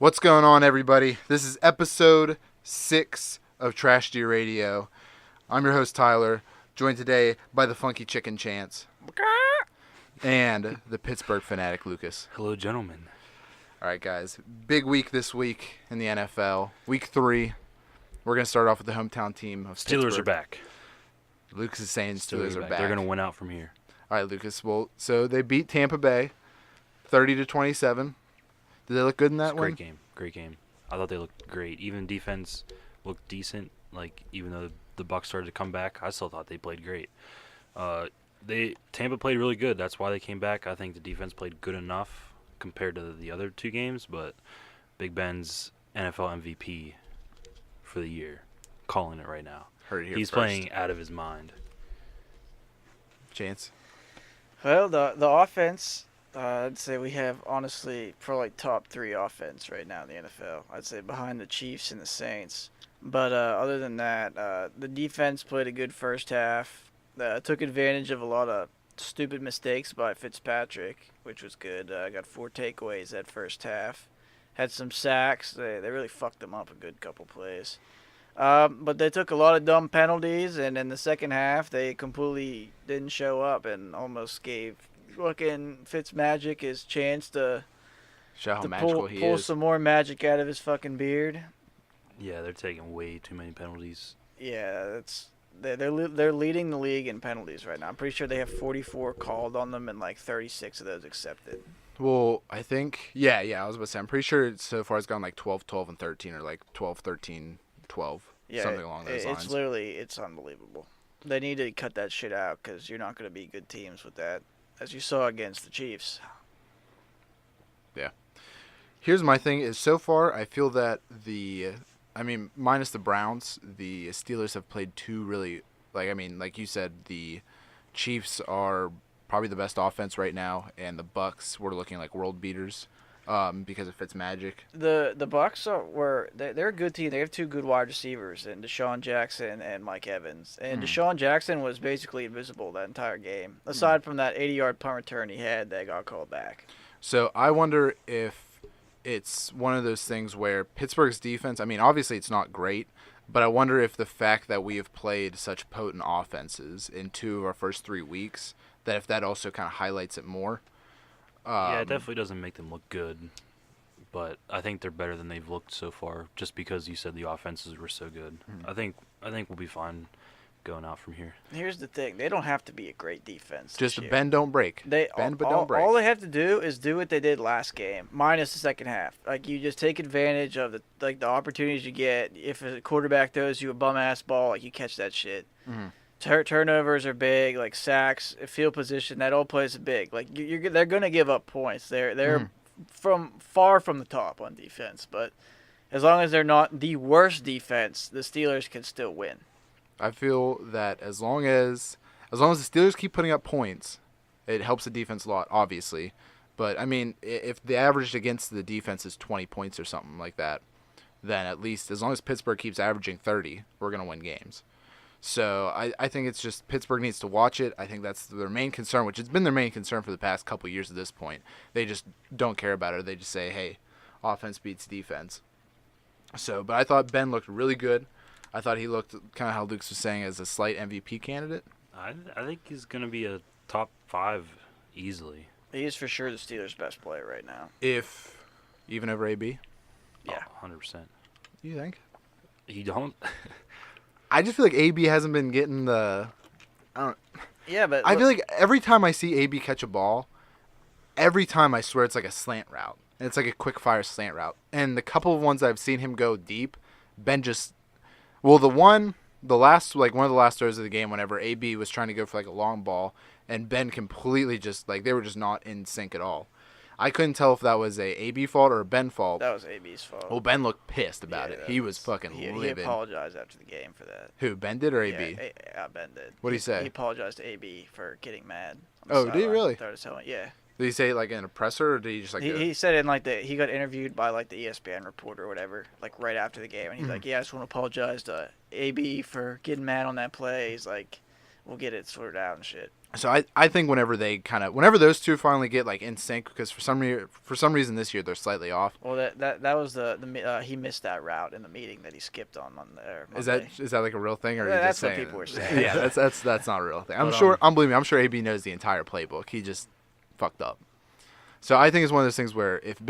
What's going on, everybody? This is episode 6 of Trash Deer Radio. I'm your host, Tyler, joined today by the Funky Chicken Chance and the Pittsburgh fanatic, Lucas. Hello, gentlemen. All right, guys. Big week this week in the NFL. Week 3. We're going to start off with the hometown team of Steelers Pittsburgh. are back. Lucas is saying Steelers are back. They're going to win out from here. All right, Lucas. Well, so they beat Tampa Bay 30-27. Did they look good in that win? Great game. I thought they looked great. Even defense looked decent. Like, even though the Bucs started to come back, I still thought they played great. Tampa played really good. That's why they came back. I think the defense played good enough compared to the other two games. But Big Ben's NFL MVP for the year, calling it right now. Heard it here He's first. playing out of his mind. Chance. Well, the offense, I'd say we have, honestly, probably top 3 offense right now in the NFL. I'd say behind the Chiefs and the Saints. But other than that, the defense played a good first half. Took advantage of a lot of stupid mistakes by Fitzpatrick, which was good. Got 4 takeaways that first half. Had some sacks. They really fucked them up a good couple plays. But they took a lot of dumb penalties, and in the second half, they completely didn't show up and almost gave fucking Fitzmagic his chance to Show how magical he pull is. some more magic out of his fucking beard. Yeah, they're taking way too many penalties. Yeah, they're leading the league in penalties right now. I'm pretty sure they have 44 called on them and like 36 of those accepted. Well, I think, yeah, I was about to say, I'm pretty sure so far it's gone like 12, 12, and 13, or like 12, 13, 12, Yeah, something along those lines. It's unbelievable. They need to cut that shit out because you're not going to be good teams with that, as you saw against the Chiefs. Here's my thing, is so far I feel that minus the Browns, the Steelers have played two really, like you said, the Chiefs are probably the best offense right now, and the Bucs were looking like world beaters because of Fitzmagic. The Bucs they're a good team. They have 2 good wide receivers, and Deshaun Jackson and Mike Evans. And Deshaun Jackson was basically invisible that entire game, aside from that 80-yard punt return he had that got called back. So I wonder if it's one of those things where Pittsburgh's defense, obviously it's not great, but I wonder if the fact that we have played such potent offenses in 2 of our first 3 weeks, that if that also kind of highlights it more. Yeah, it definitely doesn't make them look good, but I think they're better than they've looked so far. Just because you said the offenses were so good, I think we'll be fine going out from here. Here's the thing: they don't have to be a great defense. Just this year. bend, don't break. Bend, but don't break. All they have to do is do what they did last game, minus the second half. Like, you just take advantage of the opportunities you get. If a quarterback throws you a bum ass ball, like, you catch that shit. Turnovers are big, like sacks, field position. That all plays big. Like, they're gonna give up points. They're far from the top on defense, but as long as they're not the worst defense, the Steelers can still win. I feel that as long as the Steelers keep putting up points, it helps the defense a lot, obviously. But, if the average against the defense is 20 points or something like that, then at least as long as Pittsburgh keeps averaging 30, we're going to win games. So I think it's just Pittsburgh needs to watch it. I think that's their main concern, which has been their main concern for the past couple of years at this point. They just don't care about it. They just say, hey, offense beats defense. So, but I thought Ben looked really good. I thought he looked kind of how Luke's was saying as a slight MVP candidate. I think he's going to be a top 5 easily. He is for sure the Steelers' best player right now. If even over AB. Yeah. 100%. You think? You don't? I just feel like AB hasn't been getting the. Yeah, but I feel like every time I see AB catch a ball, every time I swear it's like a slant route. And it's like a quick fire slant route. And the couple of ones I've seen him go deep, Ben just. Well, one of the last throws of the game, whenever AB was trying to go for like a long ball, and Ben completely just they were just not in sync at all. I couldn't tell if that was a AB fault or a Ben fault. that was AB's fault. Well, Ben looked pissed about Yeah, it. He was fucking He livid. apologized after the game for that. Who, Ben did or AB? Yeah, Ben did. What'd he say? He apologized to AB for getting mad. on the Oh, did he sideline. really? Started telling- Yeah. Did he say it like in a presser, or did he just like? He said he got interviewed by like the ESPN reporter or whatever, like right after the game, and he's like, "Yeah, I just want to apologize to AB for getting mad on that play." He's like, "We'll get it sorted out and shit." So I think whenever those two finally get like in sync, because for some reason this year they're slightly off. Well, that was he missed that route in the meeting that he skipped on there. Is that like a real thing, or Yeah, are you that's just what saying people were saying. Yeah, that's not a real thing. But, Believe me, I'm sure AB knows the entire playbook. He just fucked up. So I think it's one of those things where if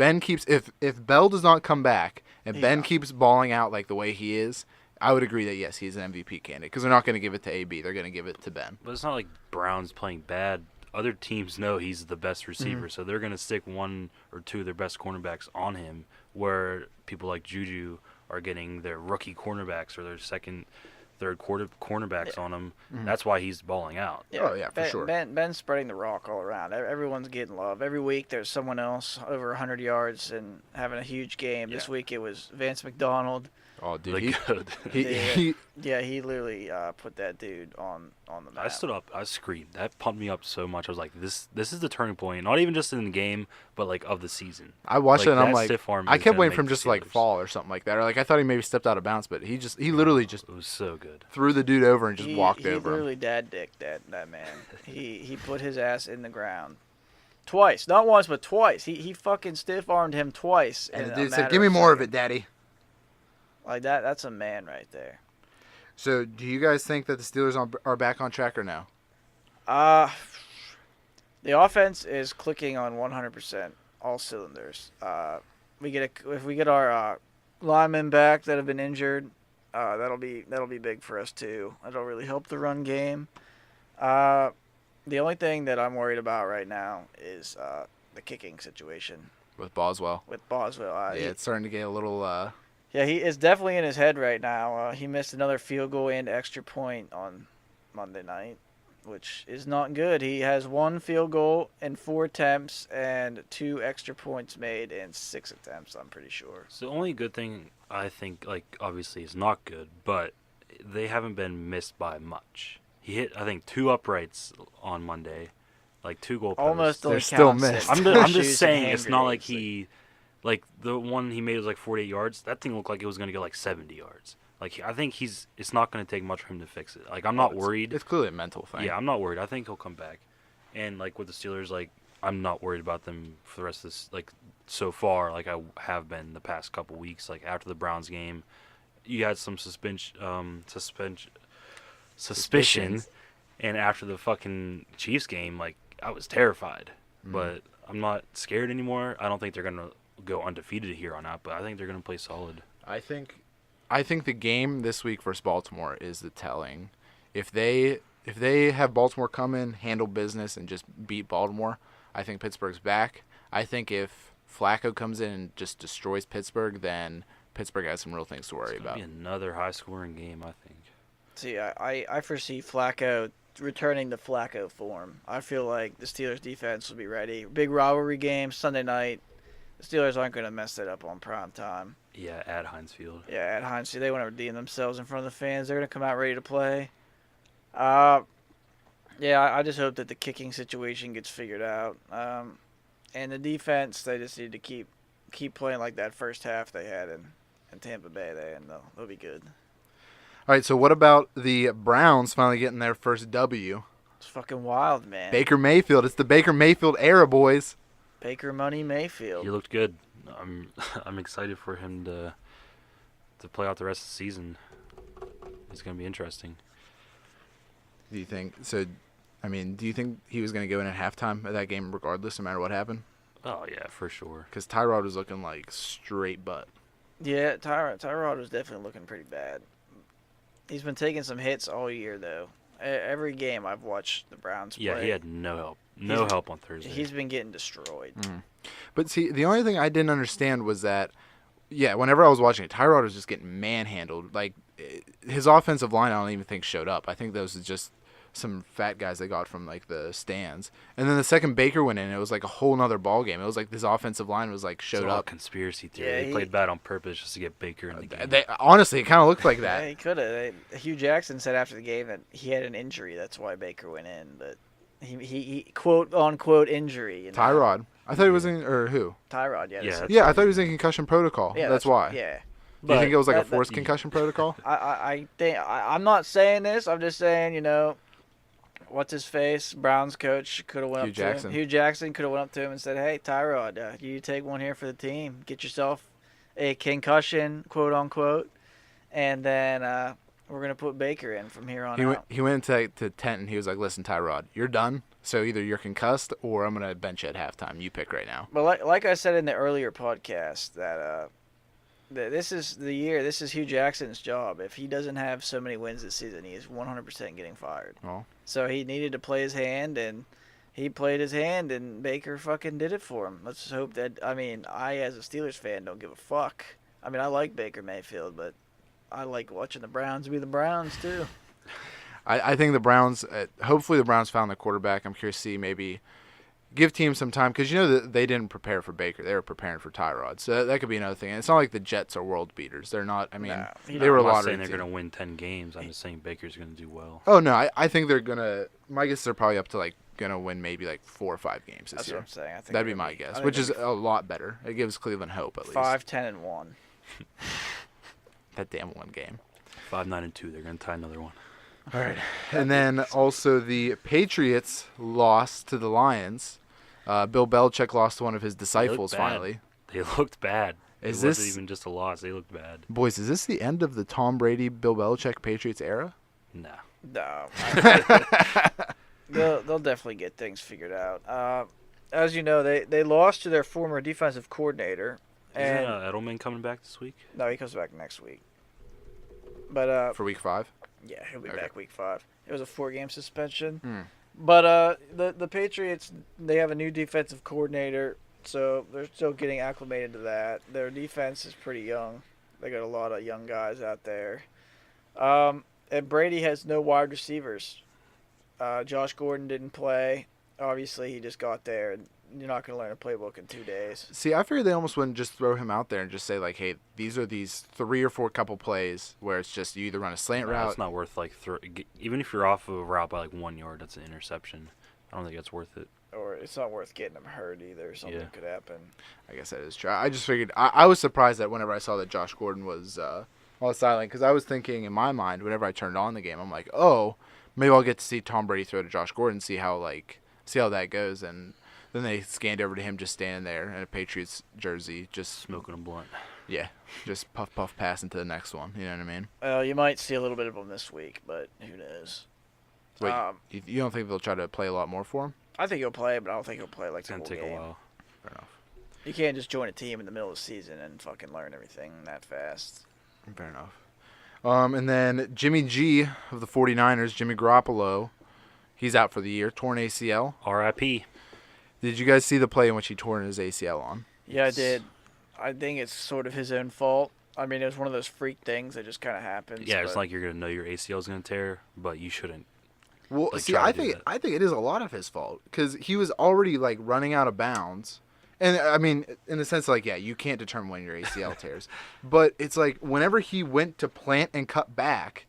Bell does not come back and Ben keeps balling out like the way he is, I would agree that yes, he's an MVP candidate, because they're not going to give it to AB. They're going to give it to Ben. But it's not like Brown's playing bad. Other teams know he's the best receiver, so they're going to stick one or two of their best cornerbacks on him, where people like Juju are getting their rookie cornerbacks or their second, third cornerbacks on him. That's why he's balling out. Yeah. Oh, yeah, for sure. Ben's spreading the rock all around. Everyone's getting love. Every week there's someone else over 100 yards and having a huge game. Yeah. This week it was Vance McDonald. Oh, dude, Like, he literally put that dude on the map. I stood up. I screamed. That pumped me up so much. I was like, this is the turning point. Not even just in the game, but like of the season. I watched it and I'm like, stiff arm I is kept gonna waiting for him make the just to like Steelers. fall or something like that, or like I thought he maybe stepped out of bounds, but he literally just It was so good. threw the dude over and just walked he over him. literally dad dicked that man. he put his ass in the ground. Twice. Not once, but twice. He fucking stiff-armed him twice. And in the a dude said, matter "Give me more of seconds." it, Daddy." Like that's a man right there. So, do you guys think that the Steelers are back on track or no? The offense is clicking on 100%, all cylinders. If we get our linemen back that have been injured, that'll be big for us too. That'll really help the run game. The only thing that I'm worried about right now is the kicking situation With Boswell. with Boswell. Yeah, it's starting to get a little. Yeah, he is definitely in his head right now. He missed another field goal and extra point on Monday night, which is not good. He has 1 field goal in 4 attempts and 2 extra points made in 6 attempts, I'm pretty sure. So the only good thing I think, like, obviously is not good, but they haven't been missed by much. He hit, I think, 2 uprights on Monday, like 2 goal posts. Almost They're only still counts missed. at I'm shoes just and saying hand it's not like grenades. like the one he made was like 48 yards. That thing looked like it was going to go like 70 yards. Like, I think it's not going to take much for him to fix it. Like, I'm not worried. It's clearly a mental thing. Yeah, I'm not worried. I think he'll come back. And, like, with the Steelers, like, I'm not worried about them for the rest of this, like, so far, like I have been the past couple weeks. Like, after the Browns game, you had some suspicion. And after the fucking Chiefs game, like, I was terrified. But I'm not scared anymore. I don't think they're going to go undefeated here on out, but I think they're going to play solid. I think the game this week versus Baltimore is the telling. If they have Baltimore come in, handle business, and just beat Baltimore, I think Pittsburgh's back. I think if Flacco comes in and just destroys Pittsburgh, then Pittsburgh has some real things to worry about. It's going to be another high-scoring game, I think. See, I foresee Flacco returning to Flacco form. I feel like the Steelers defense will be ready. Big rivalry game Sunday night. The Steelers aren't going to mess it up on prime time. Yeah, at Heinz Field. Yeah, at Heinz, they want to redeem themselves in front of the fans. They're going to come out ready to play. Yeah, I just hope that the kicking situation gets figured out. And the defense, they just need to keep playing like that first half they had in Tampa Bay there, and they'll be good. All right, so what about the Browns finally getting their first W? It's fucking wild, man. Baker Mayfield. It's the Baker Mayfield era, boys. Baker Money Mayfield. He looked good. I'm excited for him to play out the rest of the season. It's going to be interesting. Do you think so? I mean, do you think he was going to go in at halftime of that game regardless, no matter what happened? Oh, yeah, for sure. Because Tyrod was looking like straight butt. Yeah, Tyrod was definitely looking pretty bad. He's been taking some hits all year, though. Every game I've watched the Browns play. Yeah, he had no help. No help on Thursday. He's been getting destroyed. But see, the only thing I didn't understand was that, yeah, whenever I was watching it, Tyrod was just getting manhandled. Like, his offensive line, I don't even think showed up. I think those are just some fat guys they got from, like, the stands. And then the second Baker went in, it was like a whole nother ball game. It was like this offensive line was, like, showed it's all up. conspiracy theory. Yeah, they played bad on purpose just to get Baker in the game. Honestly, it kind of looked like that. Yeah, he could have. Hugh Jackson said after the game that he had an injury. That's why Baker went in. But he quote unquote injury. You know? Tyrod. I thought he was in, or who? Tyrod. Yeah. Yeah, that's- Yeah, I thought he was in concussion protocol. yeah, that's why. Yeah. Do you think it was like a that- forced concussion protocol? I think I'm not saying this. I'm just saying, what's his face? Browns coach could have went Hugh up to Jackson. him. Hugh Jackson could have went up to him and said, "Hey, Tyrod, you take one here for the team. Get yourself a concussion, quote unquote, and then we're gonna put Baker in from here on out." He went to tent and he was like, "Listen, Tyrod, you're done. So either you're concussed or I'm gonna bench you at halftime. You pick right now." But like I said in the earlier podcast, that this is the year. This is Hugh Jackson's job. If he doesn't have so many wins this season, he is 100% getting fired. Well, So he needed to play his hand, and he played his hand, and Baker fucking did it for him. Let's hope that. I mean, I as a Steelers fan don't give a fuck. I mean, I like Baker Mayfield, but I like watching the Browns be the Browns too. I think the Browns. Hopefully, the Browns found the quarterback. I'm curious to see maybe give teams some time because that they didn't prepare for Baker. They were preparing for Tyrod. So that could be another thing. And it's not like the Jets are world beaters. They're not. I mean, No, they were a I'm not lottery saying they're team. going to win 10 games. I'm just saying Baker's going to do well. Oh no, I think they're gonna. My guess is they're probably up to like gonna win maybe like 4 or 5 games this That's year. what I'm saying. I think That'd be they're my gonna guess, I think which they're is a lot better. It gives Cleveland hope at least. 5-10-1. That damn one game. 5-9-2. They're going to tie another one. All right, and then also the Patriots lost to the Lions. Bill Belichick lost to one of his disciples bad. finally. They looked bad. Is it wasn't this- even just a loss. They looked bad. Boys, is this the end of the Tom Brady, Bill Belichick Patriots era? Nah. No. They'll definitely get things figured out. As you know, they lost to their former defensive coordinator. Isn't And Edelman coming back this week? no, he comes back next week. But For week 5? yeah, he'll be Okay. back week 5. It was a 4-game suspension. Hmm. But the Patriots, they have a new defensive coordinator, so they're still getting acclimated to that. Their defense is pretty young. They got a lot of young guys out there. And Brady has no wide receivers. Josh Gordon didn't play. Obviously, he just got there. And you're not going to learn a playbook in 2 days. See, I figured they almost wouldn't just throw him out there and just say, like, hey, these are these 3 or 4 couple plays where it's just you either run a slant No, route. it's not worth even if you're off of a route by like 1 yard, that's an interception. I don't think that's worth it. Or it's not worth getting him hurt either. Something Yeah. could happen. I guess that is true. I just figured I was surprised that whenever I saw that Josh Gordon was on the sideline because I was thinking in my mind whenever I turned on the game, I'm like, oh, maybe I'll get to see Tom Brady throw to Josh Gordon, see how that goes, and then they scanned over to him just standing there in a Patriots jersey, just Smoking a blunt. yeah, just puff pass into the next one. You know what I mean? You might see a little bit of him this week, but who knows? Wait, you don't think they'll try to play a lot more for him? I think he'll play, but I don't think he'll play like It's the going whole to take game. a while. Fair enough. You can't just join a team in the middle of the season and fucking learn everything that fast. Fair enough. And then Jimmy G of the 49ers, Jimmy Garoppolo, he's out for the year, torn ACL. R.I.P. Did you guys see the play in which he tore his ACL on? Yeah, I did. I think it's sort of his own fault. I mean, it was one of those freak things that just kind of happens. Yeah, it's but- like you're going to know your ACL is going to tear, but you shouldn't. Well, Like, see, try to I do think that. I think it is a lot of his fault because he was already like running out of bounds, and I mean, in the sense like, yeah, you can't determine when your ACL tears, but it's like whenever he went to plant and cut back,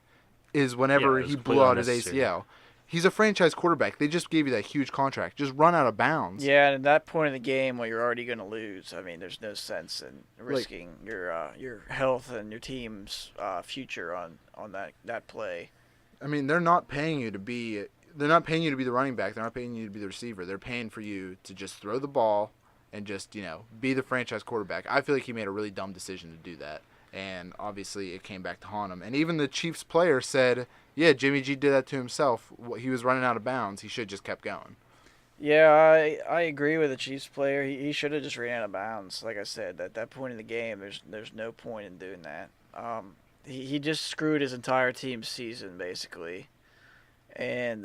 is whenever Yeah, it was he blew completely out his unnecessary. ACL. He's a franchise quarterback. They just gave you that huge contract. Just run out of bounds. Yeah, and at that point in the game where you're already going to lose, I mean, there's no sense in risking your health and your team's future on that play. I mean, they're not paying you to be. They're not paying you to be the running back. They're not paying you to be the receiver. They're paying for you to just throw the ball and just be the franchise quarterback. I feel like he made a really dumb decision to do that, and obviously it came back to haunt him. And even the Chiefs player said, "Yeah, Jimmy G did that to himself. He was running out of bounds. He should just kept going." Yeah, I agree with the Chiefs player. He should have just ran out of bounds. Like I said, at that point in the game, there's no point in doing that. He just screwed his entire team's season basically, and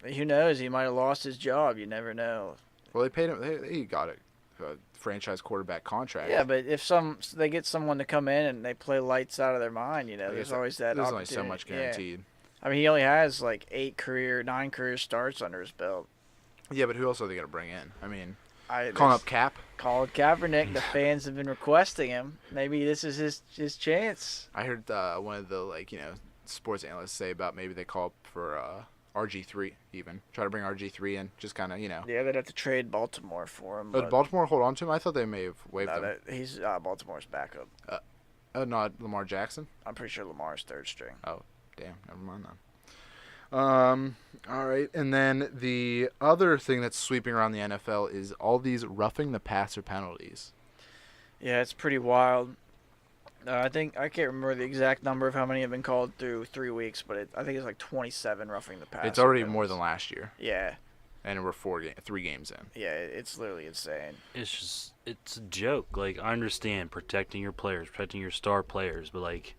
who knows? He might have lost his job. You never know. Well, they paid him. He got a franchise quarterback contract. Yeah, but if they get someone to come in and they play lights out of their mind, I there's guess always that There's only opportunity. so much Yeah. guaranteed. I mean, he only has like 9 career starts under his belt. Yeah, but who else are they gonna bring in? I mean, calling There's- up Cap. Colin Kaepernick. The fans have been requesting him. Maybe this is his chance. I heard one of the sports analysts say about maybe they call up for RG3 even try to bring RG3 in, just kind of Yeah, they'd have to trade Baltimore for him. But But Baltimore hold on to him. I thought they may have waived no, him. he's Baltimore's backup. Not Lamar Jackson. I'm pretty sure Lamar's third string. Damn, never mind then. All right, and then the other thing that's sweeping around the NFL is all these roughing the passer penalties. Yeah, it's pretty wild. I can't remember the exact number of how many have been called through 3 weeks, but I think it's like 27 roughing the passer. It's already penalties. more than last year, Yeah, and we're 3 games in. yeah, it's literally insane. It's a joke. Like, I understand protecting your players, protecting your star players, but like,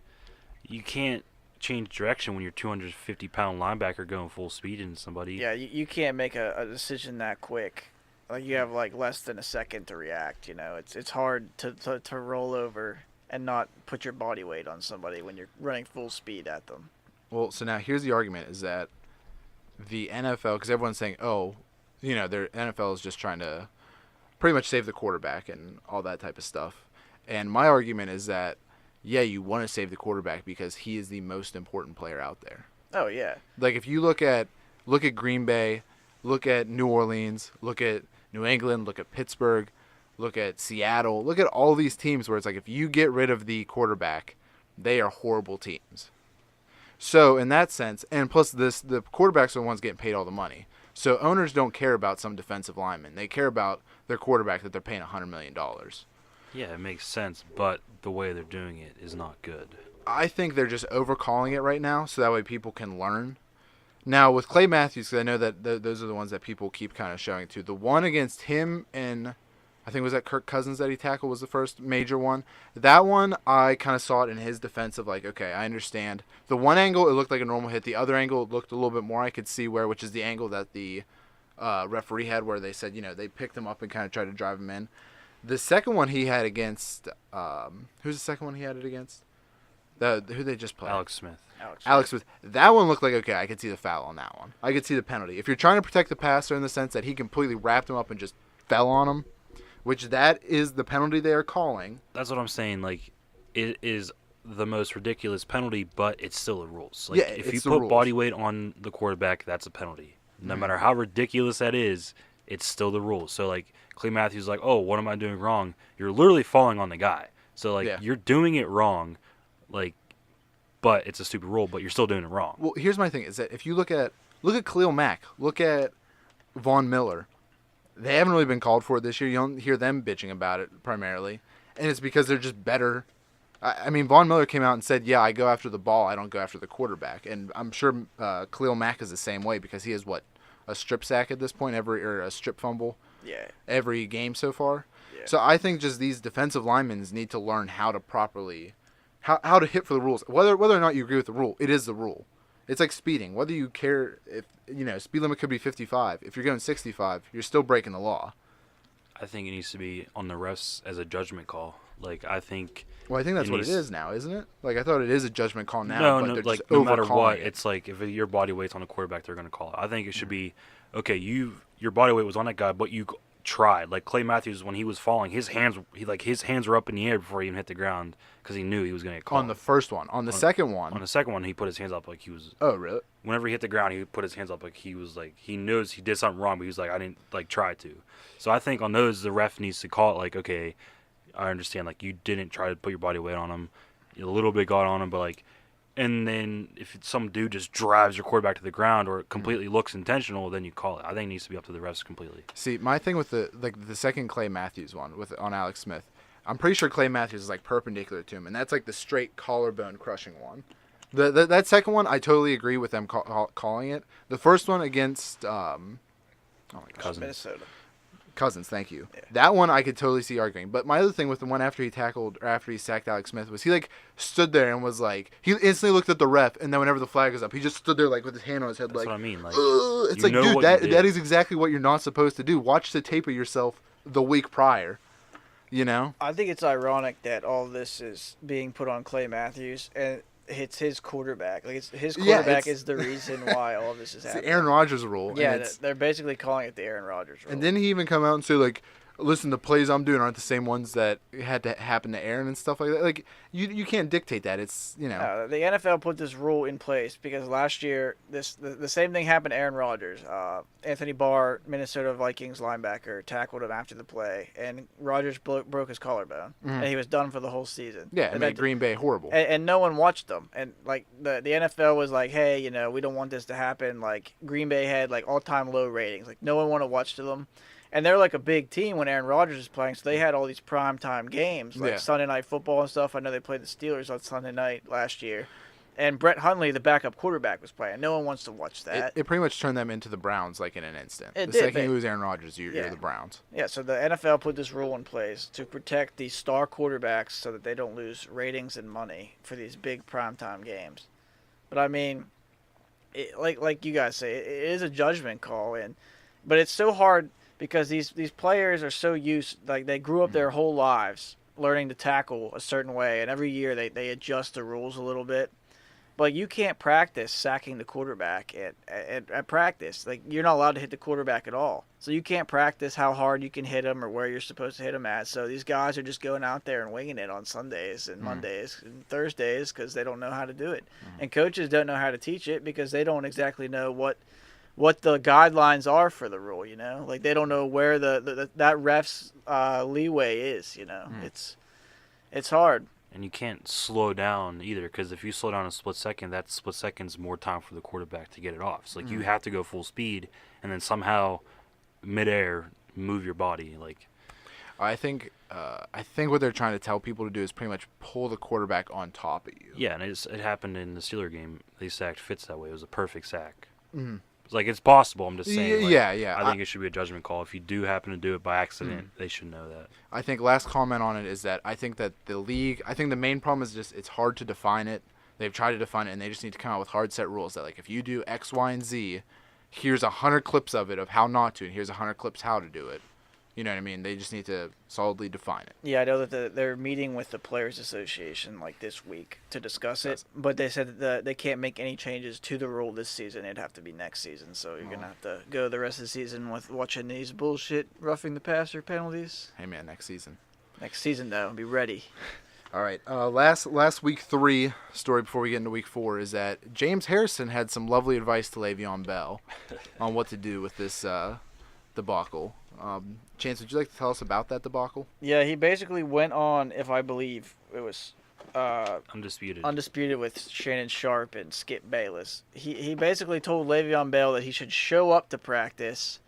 you can't change direction when your 250-pound linebacker going full speed into somebody. Yeah, you can't make a decision that quick. Like you have like less than a second to react. It's hard to roll over and not put your body weight on somebody when you're running full speed at them. Well, so now here's the argument: is that the NFL, because everyone's saying, oh, their NFL is just trying to pretty much save the quarterback and all that type of stuff. And my argument is that, yeah, you want to save the quarterback because he is the most important player out there. Oh yeah. Like if you look at Green Bay, look at New Orleans, look at New England, look at Pittsburgh, look at Seattle, look at all these teams where it's like if you get rid of the quarterback, they are horrible teams. So in that sense, and plus the quarterbacks are the ones getting paid all the money. So owners don't care about some defensive lineman. They care about their quarterback that they're paying $100 million. Yeah, it makes sense, but the way they're doing it is not good. I think they're just overcalling it right now so that way people can learn. Now, with Clay Matthews, because I know that those are the ones that people keep kind of showing to. The one against him and I think it was that Kirk Cousins that he tackled was the first major one. That one, I kind of saw it in his defense of like, okay, I understand. The one angle, it looked like a normal hit. The other angle, it looked a little bit more. I could see where, which is the angle that the referee had where they said, they picked him up and kind of tried to drive him in. The second one he had against, who's the second one he had it against? Who they just played? Alex Smith. Alex Smith. That one looked like, okay, I could see the foul on that one. I could see the penalty. If you're trying to protect the passer in the sense that he completely wrapped him up and just fell on him, which that is the penalty they are calling. That's what I'm saying. Like, it is the most ridiculous penalty, but it's still the rules. Like, Yeah, if you it's the put rules. body weight on the quarterback, that's a penalty. No matter how ridiculous that is, it's still the rules. So, like, Clay Matthews is like, oh, what am I doing wrong? You're literally falling on the guy. So, like, Yeah. you're doing it wrong, like, but it's a stupid rule, but you're still doing it wrong. Well, here's my thing: is that if you look at Khalil Mack, look at Von Miller, they haven't really been called for it this year. You don't hear them bitching about it primarily, and it's because they're just better. I mean, Von Miller came out and said, "Yeah, I go after the ball. I don't go after the quarterback." And I'm sure Khalil Mack is the same way because he has a strip sack at this point, or a strip fumble Yeah. every game so far. Yeah. So I think just these defensive linemen need to learn how to properly, how to hit for the rules. Whether or not you agree with the rule, it is the rule. It's like speeding. Whether you care if speed limit could be 55. If you're going 65, you're still breaking the law. I think it needs to be on the refs as a judgment call. Like, I think. Well, I think that's It what needs- it is now, isn't it? Like I thought it is a judgment call now. No, but no, they're like just no matter overcalling what, it. it's like if your body weight's on a quarterback, they're gonna call it. I think it should be, okay, your body weight was on that guy, but you tried. Like Clay Matthews, when he was falling, his hands were up in the air before he even hit the ground because he knew he was gonna get called. on the first one. On the second one. On the second one, he put his hands up like he was. Oh, really? Whenever he hit the ground, he put his hands up like he was like he knows he did something wrong, but he was like I didn't like try to. So I think on those the ref needs to call it like, okay, I understand like you didn't try to put your body weight on him, a little bit got on him, but like, and then if some dude just drives your quarterback to the ground or it completely looks intentional, then you call it. I think it needs to be up to the refs completely. See, my thing with the second Clay Matthews one on Alex Smith, I'm pretty sure Clay Matthews is like perpendicular to him, and that's like the straight collarbone crushing one. That second one, I totally agree with them calling it. The first one against oh my gosh, Cousins. Minnesota. Cousins, thank you. Yeah. That one I could totally see arguing. But my other thing with the one after he sacked Alex Smith was he like stood there and was like he instantly looked at the ref, and then whenever the flag was up, he just stood there like with his hand on his head. That's like what I mean. Like, it's you like, know dude, what you did. that is exactly what you're not supposed to do. Watch the tape of yourself the week prior. You know? I think it's ironic that all this is being put on Clay Matthews, and it's his quarterback. Like his Yeah, quarterback it's- is the reason why all this is It's the happening. Aaron Rodgers rule. Yeah, and it's, they're basically calling it the Aaron Rodgers rule. and didn't he even come out and say like, listen, the plays I'm doing aren't the same ones that had to happen to Aaron and stuff like that. Like, you can't dictate that. It's, you know. The NFL put this rule in place because last year the same thing happened to Aaron Rodgers. Anthony Barr, Minnesota Vikings linebacker, tackled him after the play, and Rodgers broke his collarbone, and he was done for the whole season. Yeah, it and made Green Bay horrible. And no one watched them. And, like, the NFL was like, hey, you know, we don't want this to happen. Like, Green Bay had, like, all-time low ratings. Like, no one wanted to watch them. And they're like a big team when Aaron Rodgers is playing, so they had all these primetime games, like Sunday Night Football and stuff. I know they played the Steelers on Sunday night last year. And Brett Hundley, the backup quarterback, was playing. No one wants to watch that. It pretty much turned them into the Browns, like, in an instant. The second you lose Aaron Rodgers, you're the Browns. Yeah, so the NFL put this rule in place to protect these star quarterbacks so that they don't lose ratings and money for these big primetime games. But, I mean, like you guys say, it is a judgment call, but it's so hard because these players are so used, like, they grew up their whole lives learning to tackle a certain way, and every year they adjust the rules a little bit. But you can't practice sacking the quarterback at practice. Like, you're not allowed to hit the quarterback at all. So you can't practice how hard you can hit him or where you're supposed to hit him at. So these guys are just going out there and winging it on Sundays and Mondays and Thursdays because they don't know how to do it. And coaches don't know how to teach it because they don't exactly know what the guidelines are for the rule, you know? Like, they don't know where that ref's leeway is, you know? It's hard. And you can't slow down either, because if you slow down a split second, that split second's more time for the quarterback to get it off. So, like, you have to go full speed and then somehow midair move your body. Like, I think what they're trying to tell people to do is pretty much pull the quarterback on top of you. Yeah, and it happened in the Steeler game. They sacked Fitz that way. It was a perfect sack. Mm-hmm. Like, it's possible. I'm just saying. Like, yeah. I think it should be a judgment call. If you do happen to do it by accident, they should know that. I think last comment on it is that I think that the league, I think the main problem is just it's hard to define it. They've tried to define it, and they just need to come out with hard set rules that, like, if you do X, Y, and Z, here's 100 clips of it of how not to, and here's 100 clips how to do it. You know what I mean? They just need to solidly define it. Yeah, I know that they're meeting with the Players Association like this week to discuss it, but they said that they can't make any changes to the rule this season. It'd have to be next season, so you're going to have to go the rest of the season with watching these bullshit roughing the passer penalties. Hey, man, next season. Next season, though. Be ready. All right. Last week 3 story before we get into week 4 is that James Harrison had some lovely advice to Le'Veon Bell on what to do with this debacle. Chance, would you like to tell us about that debacle? Yeah, he basically went on, if I believe it was Undisputed with Shannon Sharp and Skip Bayless. He basically told Le'Veon Bell that he should show up to practice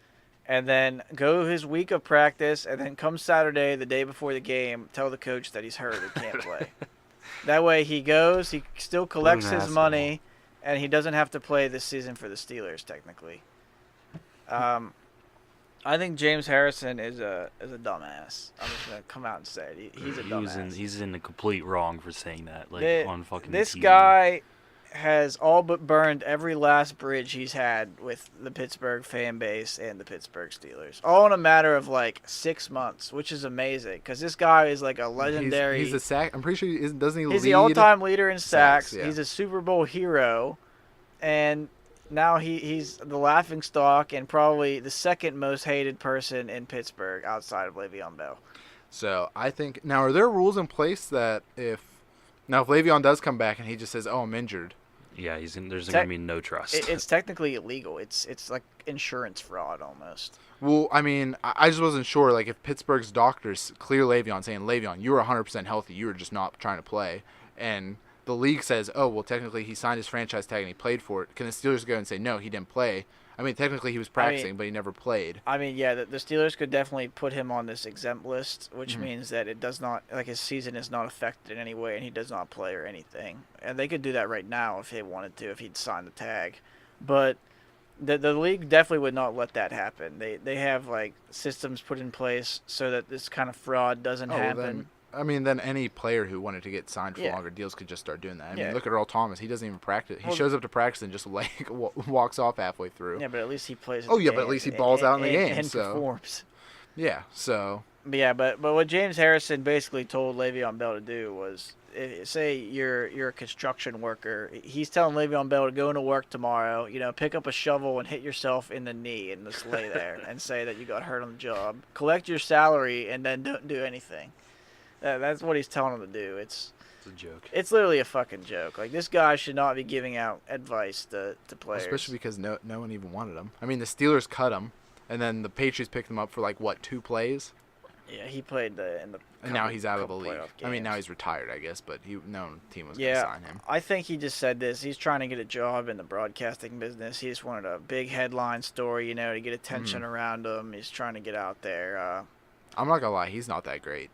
and then go his week of practice, and then come Saturday, the day before the game, tell the coach that he's hurt and can't play. That way he goes, he still collects his money, and he doesn't have to play this season for the Steelers, technically. I think James Harrison is a dumbass. I'm just gonna come out and say it. He's a dumbass. He's in the complete wrong for saying that. Like, on fucking this TV. guy has all but burned every last bridge he's had with the Pittsburgh fan base and the Pittsburgh Steelers, all in a matter of like 6 months, which is amazing because this guy is like a legendary. He's a sack. I'm pretty sure doesn't he lead? He's the all-time leader in sacks. Yeah. He's a Super Bowl hero, and now he's the laughingstock and probably the second most hated person in Pittsburgh outside of Le'Veon Bell. So I think now, are there rules in place that if Le'Veon does come back and he just says, "Oh, I'm injured," yeah, there's going to be no trust. It's technically illegal. It's like insurance fraud almost. Well, I mean, I just wasn't sure. Like, if Pittsburgh's doctors clear Le'Veon, saying, "Le'Veon, you were 100% healthy. You were just not trying to play," and the league says, "Oh, well, technically he signed his franchise tag and he played for it," can the Steelers go and say, "No, he didn't play"? I mean, technically he was practicing, but he never played. I mean, yeah, the Steelers could definitely put him on this exempt list, which means that it does not, like, his season is not affected in any way and he does not play or anything. And they could do that right now if they wanted to, if he'd signed the tag. But the league definitely would not let that happen. They have, like, systems put in place so that this kind of fraud doesn't happen. Then any player who wanted to get signed for longer deals could just start doing that. I mean, look at Earl Thomas. He doesn't even practice. He shows up to practice and just walks off halfway through. Yeah, but at least he plays. But at least he balls out in the game and performs. Yeah, so But what James Harrison basically told Le'Veon Bell to do was, say you're a construction worker, he's telling Le'Veon Bell to go into work tomorrow, pick up a shovel and hit yourself in the knee and just lay there and say that you got hurt on the job. Collect your salary and then don't do anything. That's what he's telling him to do. It's a joke. It's literally a fucking joke. Like, this guy should not be giving out advice to players. Especially because no one even wanted him. I mean, the Steelers cut him, and then the Patriots picked him up for 2 plays. Yeah, he played and now he's out of the league. I mean, now he's retired, I guess, but no team was going to sign him. I think he just said this. He's trying to get a job in the broadcasting business. He just wanted a big headline story, to get attention around him. He's trying to get out there. I'm not going to lie. He's not that great,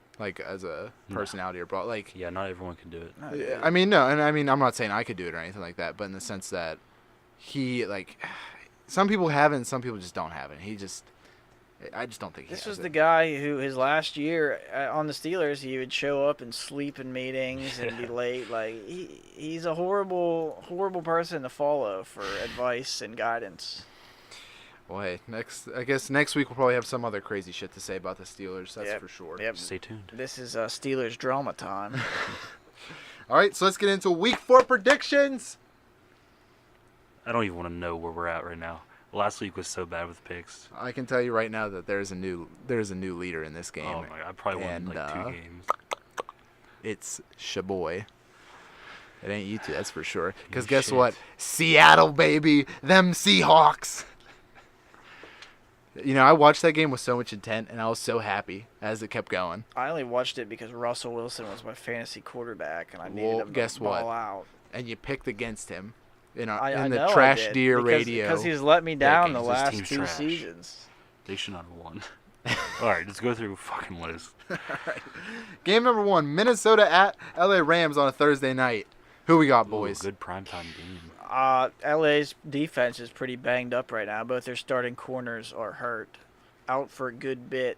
as a personality or broad. Yeah, not everyone can do it. I mean, no, and I mean, I'm not saying I could do it or anything like that, but in the sense that he, some people have it and some people just don't have it. I just don't think he has it. This was the guy who his last year on the Steelers, he would show up and sleep in meetings and be late. He's a horrible, horrible person to follow for advice and guidance. Well, hey, I guess next week we'll probably have some other crazy shit to say about the Steelers. That's for sure. Yep. Stay tuned. This is Steelers drama time. All right, so let's get into Week 4 predictions. I don't even want to know where we're at right now. Last week was so bad with picks. I can tell you right now that there's a new leader in this game. Oh my God, I probably won 2 games. It's Shaboy. It ain't you two, that's for sure. Because guess what? Seattle, baby. Them Seahawks. I watched that game with so much intent, and I was so happy as it kept going. I only watched it because Russell Wilson was my fantasy quarterback, and I needed him to ball out. And you picked against him. In the Trash Deer radio. Because he's let me down the last 2 trash. seasons. They should not have won. All right, let's go through fucking list. All right. Game number 1, Minnesota at LA Rams on a Thursday night. Who we got, boys? Good primetime game. LA's defense is pretty banged up right now. Both their starting corners are hurt, out for a good bit.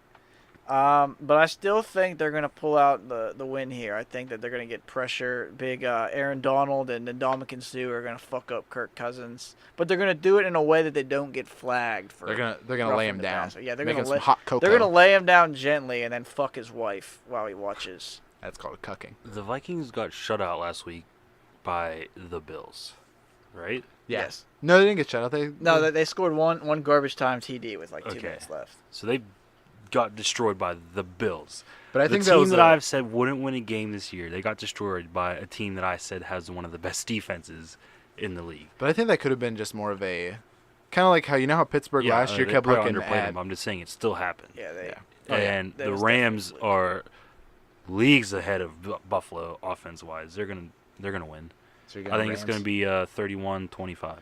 But I still think they're going to pull out the win here. I think that they're going to get pressure. Big Aaron Donald and Ndamukong Suh are going to fuck up Kirk Cousins. But they're going to do it in a way that they don't get flagged for. They're gonna lay him down. Yeah, they're going to lay him down gently and then fuck his wife while he watches. That's called cucking. The Vikings got shut out last week by the Bills, right? Yeah. Yes. No, they didn't get shut out. They scored one garbage time TD with 2 minutes left. So they got destroyed by the Bills. But I think the team that I've said wouldn't win a game this year, they got destroyed by a team that I said has one of the best defenses in the league. But I think that could have been just more of a kind of like how Pittsburgh last year kept looking underplayed them. I'm just saying it still happened. Yeah, and the Rams are leagues ahead of Buffalo offense-wise. They're gonna win. So I think it's gonna be 31-25.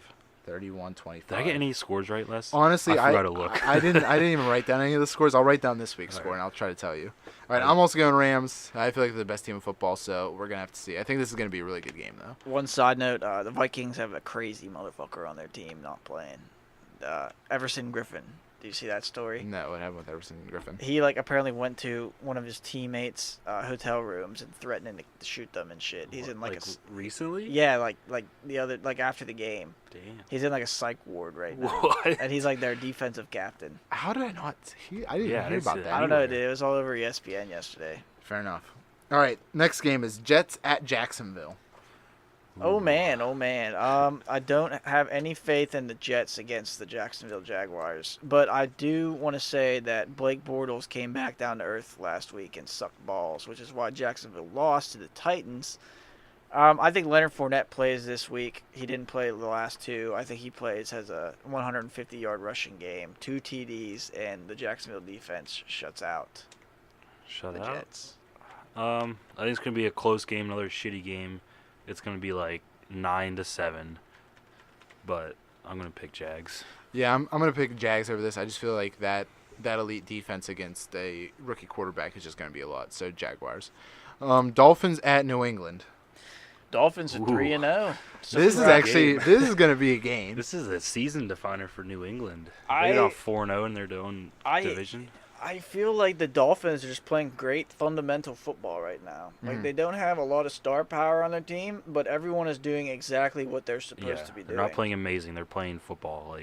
31-25. Did I get any scores right, Les? Honestly, I forgot to look. I didn't even write down any of the scores. I'll write down this week's score, and I'll try to tell you. All right, I'm also going Rams. I feel like they're the best team in football, so we're going to have to see. I think this is going to be a really good game, though. One side note, the Vikings have a crazy motherfucker on their team not playing. Everson Griffin. Do you see that story? No, what happened with Everson Griffin? He apparently went to one of his teammates' hotel rooms and threatening to shoot them and shit. He's in recently? Yeah, after the game. Damn. He's in a psych ward right now. What? And he's their defensive captain. How did I not? I didn't hear about that. I don't know, dude. It was all over ESPN yesterday. Fair enough. All right, next game is Jets at Jacksonville. Oh man. I don't have any faith in the Jets against the Jacksonville Jaguars, but I do want to say that Blake Bortles came back down to earth last week and sucked balls, which is why Jacksonville lost to the Titans. I think Leonard Fournette plays this week. He didn't play the last 2. I think he has a 150-yard rushing game, 2 TDs, and the Jacksonville defense shuts out the Jets. I think it's gonna be a close game, another shitty game. It's going to be 9-7, but I'm going to pick Jags. Yeah, I'm going to pick Jags over this. I just feel like that elite defense against a rookie quarterback is just going to be a lot. So Jaguars. Dolphins at New England. Dolphins are 3-0. This is going to be a game. This is a season definer for New England. They got 4-0 in their own division. I feel like the Dolphins are just playing great fundamental football right now. They don't have a lot of star power on their team, but everyone is doing exactly what they're supposed to be doing. They're not playing amazing. They're playing football.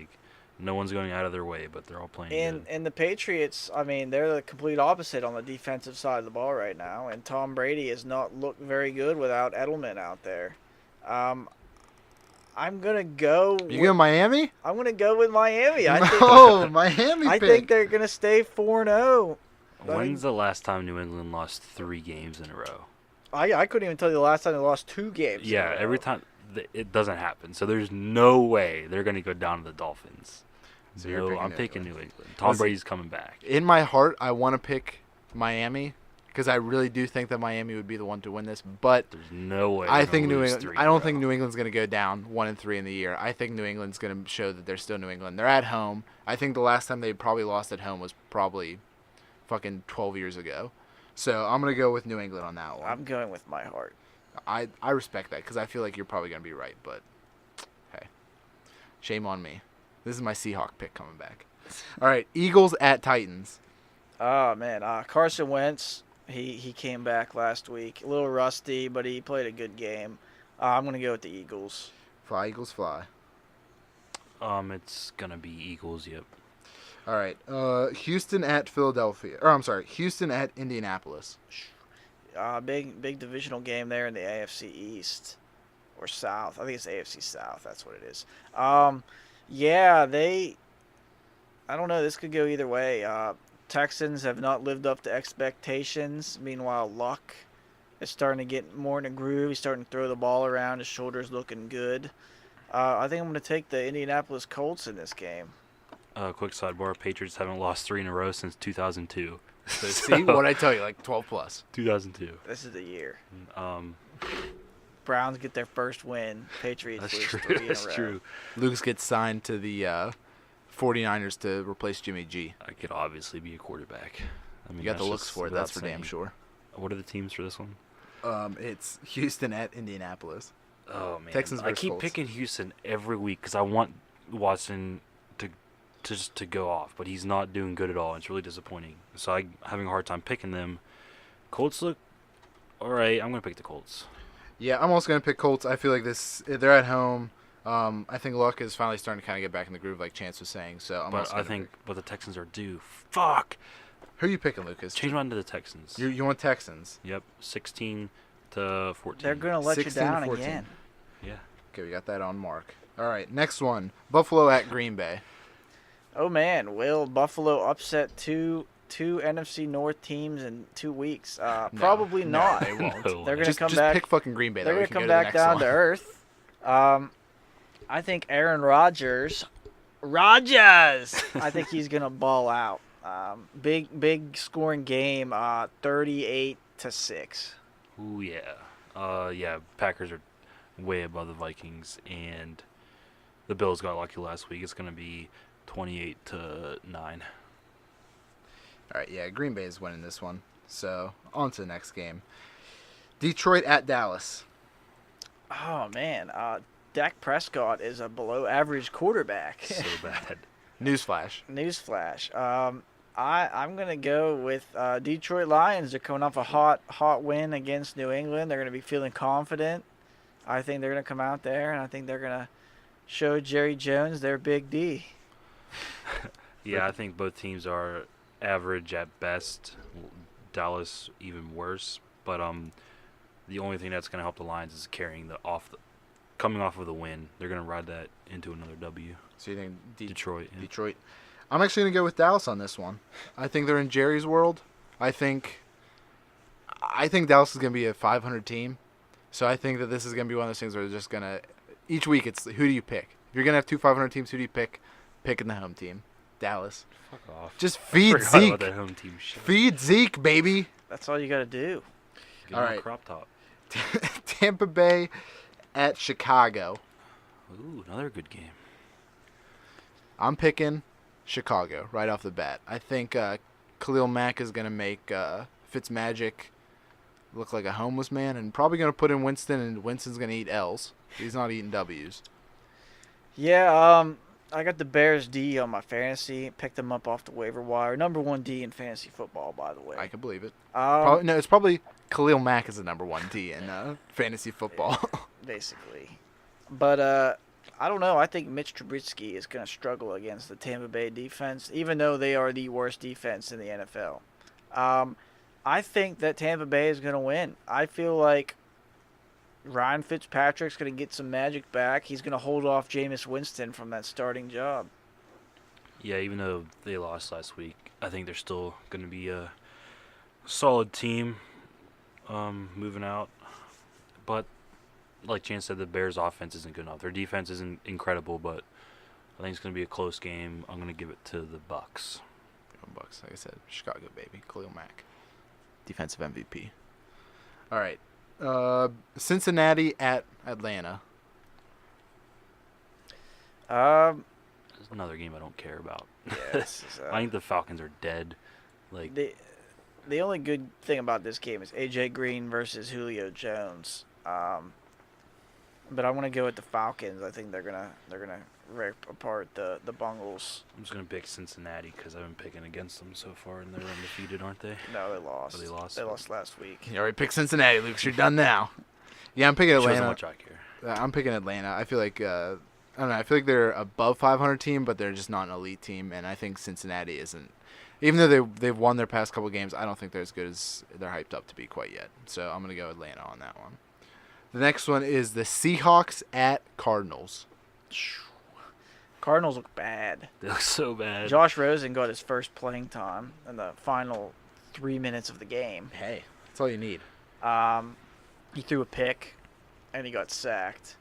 No one's going out of their way, but they're all playing good. And the Patriots, I mean, they're the complete opposite on the defensive side of the ball right now, and Tom Brady has not looked very good without Edelman out there. I'm gonna go. You go Miami? I'm gonna go with Miami. Miami. I pick. think they're gonna stay 4-0. When's the last time New England lost 3 games in a row? I couldn't even tell you the last time they lost 2 games. in a Yeah, row. every time it doesn't happen. So there's no way they're going to go down to the Dolphins. So you're No, picking I'm New picking England. New England. Tom Listen, Brady's coming back. In my heart, I want to pick Miami because I really do think that Miami would be the one to win this. But There's no way. I they're think gonna New lose England. 3 I in a don't think row. New England's going to go down 1-3 in the year. I think New England's going to show that they're still New England. They're at home. I think the last time they probably lost at home was probably fucking 12 years ago. So I'm going to go with New England on that one. I'm going with my heart. I respect that because I feel like you're probably going to be right. But hey, shame on me. This is my Seahawk pick coming back. All right, Eagles at Titans. Oh man, Carson Wentz. He came back last week, a little rusty, but he played a good game. I'm gonna go with the Eagles. Fly, Eagles, fly. It's gonna be Eagles. Yep. All right, Houston at Philadelphia. Or I'm sorry, Houston at Indianapolis. Big divisional game there in the AFC East or South. I think it's AFC South. That's what it is. Yeah, I don't know. This could go either way. Texans have not lived up to expectations. Meanwhile, Luck is starting to get more in a groove. He's starting to throw the ball around. His shoulder's looking good. I think I'm going to take the Indianapolis Colts in this game. Quick sidebar: Patriots haven't lost 3 in a row since 2002. So see what I tell you, like 12 plus. 2002. This is the year. Um, Browns get their first win. Patriots that's lose true. 3 in a That's row. true. Lucas gets signed to the 49ers to replace Jimmy G. I could obviously be a quarterback. I mean, You got the that's looks just for it. without That's for damn saying. sure. What are the teams for this one? It's Houston at Indianapolis. Oh man, Texans I versus keep Colts. picking Houston every week because I want Watson to go off, but he's not doing good at all. It's really disappointing. So I'm having a hard time picking them. Colts look all right. I'm gonna pick the Colts. Yeah, I'm also gonna pick Colts. I feel like they're at home. I think Luck is finally starting to kind of get back in the groove, like Chance was saying. So I'm But also I gonna think, pick. but the Texans are due. Fuck. Who are you picking, Lucas? Change mine to the Texans. You want Texans? Yep, 16 to 14. They're going to let you 16 to down 14. again. Yeah. Okay, we got that on mark. All right, next one: Buffalo at Green Bay. Oh man, will Buffalo upset two NFC North teams in 2 weeks? Probably No, not. they won't. No. They're gonna Just come back. pick fucking Green Bay. They're That way gonna we can come go to the back next down one. to earth. I think Aaron Rodgers. I think he's gonna ball out. Big scoring game. 38-6. Ooh yeah. Yeah. Packers are way above the Vikings, and the Bills got lucky last week. It's gonna be 28-9. All right, yeah, Green Bay is winning this one. So on to the next game: Detroit at Dallas. Oh man, Dak Prescott is a below-average quarterback. So bad. Newsflash. Newsflash. I'm gonna go with Detroit Lions. They're coming off a hot win against New England. They're gonna be feeling confident. I think they're gonna come out there, and I think they're gonna show Jerry Jones their big D. Yeah, I think both teams are average at best. Dallas even worse, but the only thing that's going to help the Lions is coming off of the win. They're going to ride that into another W. So you think Detroit. Yeah. Detroit? I'm actually gonna go with Dallas on this one. I think they're in Jerry's world. I think Dallas is gonna be a 500 team. So I think that this is gonna be one of those things where they're just gonna each week it's who do you pick? If you're gonna have 2 500 teams, who do you pick? Picking the home team, Dallas. Fuck off. Just I feed forgot about Zeke. that home team shit. Feed Zeke, baby. That's all you gotta do. Get All on a right. crop top. Tampa Bay at Chicago. Ooh, another good game. I'm picking Chicago right off the bat. I think Khalil Mack is gonna make Fitzmagic look like a homeless man, and probably gonna put in Winston, and Winston's gonna eat L's. He's not eating W's. Yeah, I got the Bears D on my fantasy. Picked them up off the waiver wire. Number 1 D in fantasy football, by the way. I can believe it. Um, It's probably Khalil Mack is the number 1 D in fantasy football. basically. But I don't know. I think Mitch Trubisky is going to struggle against the Tampa Bay defense, even though they are the worst defense in the NFL. I think that Tampa Bay is going to win. I feel like Ryan Fitzpatrick's going to get some magic back. He's going to hold off Jameis Winston from that starting job. Yeah, even though they lost last week, I think they're still going to be a solid team moving out. But like Chance said, the Bears' offense isn't good enough. Their defense isn't incredible, but I think it's going to be a close game. I'm going to give it to the Bucks. Bucks, like I said, Chicago baby, Khalil Mack, defensive MVP. All right, Cincinnati at Atlanta. It's another game I don't care about. Yeah, this is, I think the Falcons are dead. Like the only good thing about this game is AJ Green versus Julio Jones. But I want to go with the Falcons. I think they're gonna rip apart the Bungles. I'm just going to pick Cincinnati because I've been picking against them so far, and they're undefeated, aren't they? No, they lost. Oh, they lost? They lost last week. You already picked Cincinnati, Lucas. You're done now. Yeah, I'm picking Shows how Atlanta. much I care. I'm picking Atlanta. I feel like I don't know. I feel like they're above 500 team, but they're just not an elite team. And I think Cincinnati isn't. Even though they've won their past couple games, I don't think they're as good as they're hyped up to be quite yet. So I'm gonna go Atlanta on that one. The next one is the Seahawks at Cardinals. Cardinals look bad. They look so bad. Josh Rosen got his first playing time in the final 3 minutes of the game. Hey, that's all you need. He threw a pick, and he got sacked.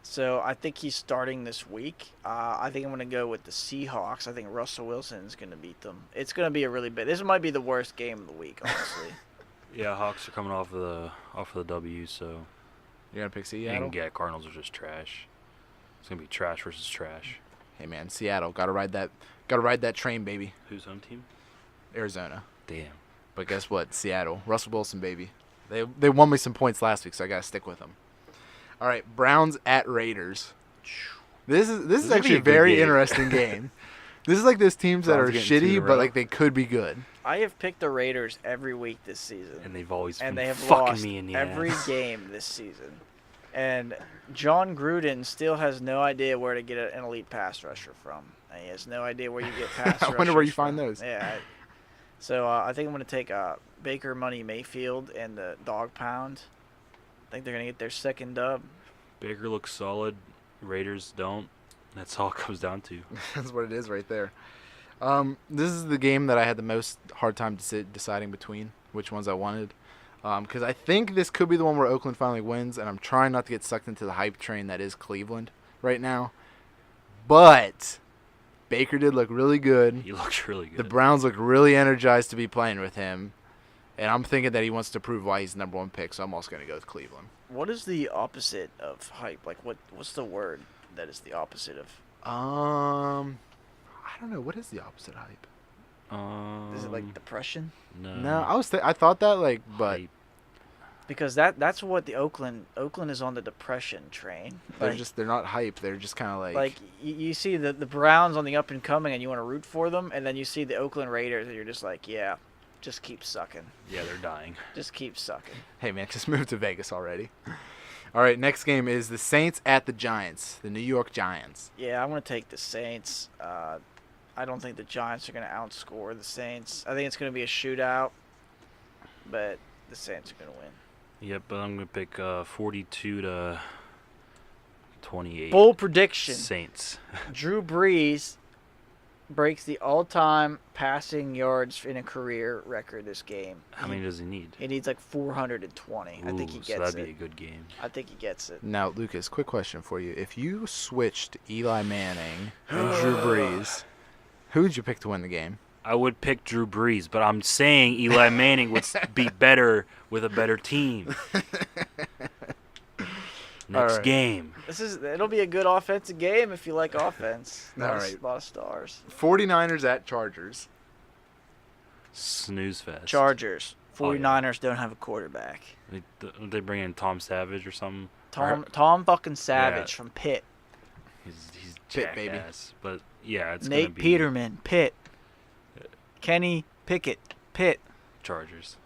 So I think he's starting this week. I think I'm going to go with the Seahawks. I think Russell Wilson is going to beat them. It's going to be a really big. This might be the worst game of the week, honestly. Yeah, Hawks are coming off of the W, so You're gonna pick you Seattle. can get Cardinals are just trash. It's gonna be trash versus trash. Hey man, Seattle. Gotta ride that train, baby. Who's home team? Arizona. Damn. But guess what? Seattle. Russell Wilson, baby. They won me some points last week, so I gotta stick with them. All right, Browns at Raiders. This is gonna be actually a a good very game. interesting game. This is like those teams that Browns are getting 2 in a shitty, row. but like they could be good. I have picked the Raiders every week this season. And they've always And been they have fucking lost me in the every ass. game this season. And John Gruden still has no idea where to get an elite pass rusher from. And he has no idea where you get pass I rushers wonder where you from. find those. Yeah. So I think I'm going to take Baker Money Mayfield and the dog pound. I think they're going to get their second dub. Baker looks solid. Raiders don't. That's all it comes down to. That's what it is right there. This is the game that I had the most hard time deciding between which ones I wanted. Because I think this could be the one where Oakland finally wins, and I'm trying not to get sucked into the hype train that is Cleveland right now. But Baker did look really good. He looks really good. The Browns look really energized to be playing with him. And I'm thinking that he wants to prove why he's the number one pick, so I'm also going to go with Cleveland. What is the opposite of hype? Like, what's the word that is the opposite of? I don't know. What is the opposite of hype? Is it like depression? No. No, I thought that, but Hype. Because that's what the Oakland is on the depression train. they're not hype. They're just kind of Like you see the Browns on the up and coming, and you want to root for them, and then you see the Oakland Raiders, and you're just like, yeah, just keep sucking, Yeah, they're dying. just keep sucking. hey man, just move to Vegas already. All right, next game is the Saints at the Giants, the New York Giants. Yeah, I'm gonna take the Saints. I don't think the Giants are gonna outscore the Saints. I think it's gonna be a shootout, but the Saints are gonna win. Yep, but I'm gonna pick 42 to 28. Bold prediction: Saints. Drew Brees breaks the all-time passing yards in a career record this game. How many does he need? He needs like 420. I think he Ooh, gets so that'd it. be a good game. I think he gets it. Now, Lucas, quick question for you: if you switched Eli Manning and Drew Brees, who would you pick to win the game? I would pick Drew Brees, but I'm saying Eli Manning would be better with a better team. Next right. game. It'll be a good offensive game if you like offense. All right. A lot of stars. 49ers at Chargers. Snooze fest. Chargers. Oh, yeah. 49ers don't have a quarterback. They bring in Tom Savage or something. Tom fucking Savage Yeah. from Pitt. He's Pitt, baby. jackass. But yeah, it's Nate gonna be Peterman, Pitt. Kenny Pickett, Pitt. Chargers.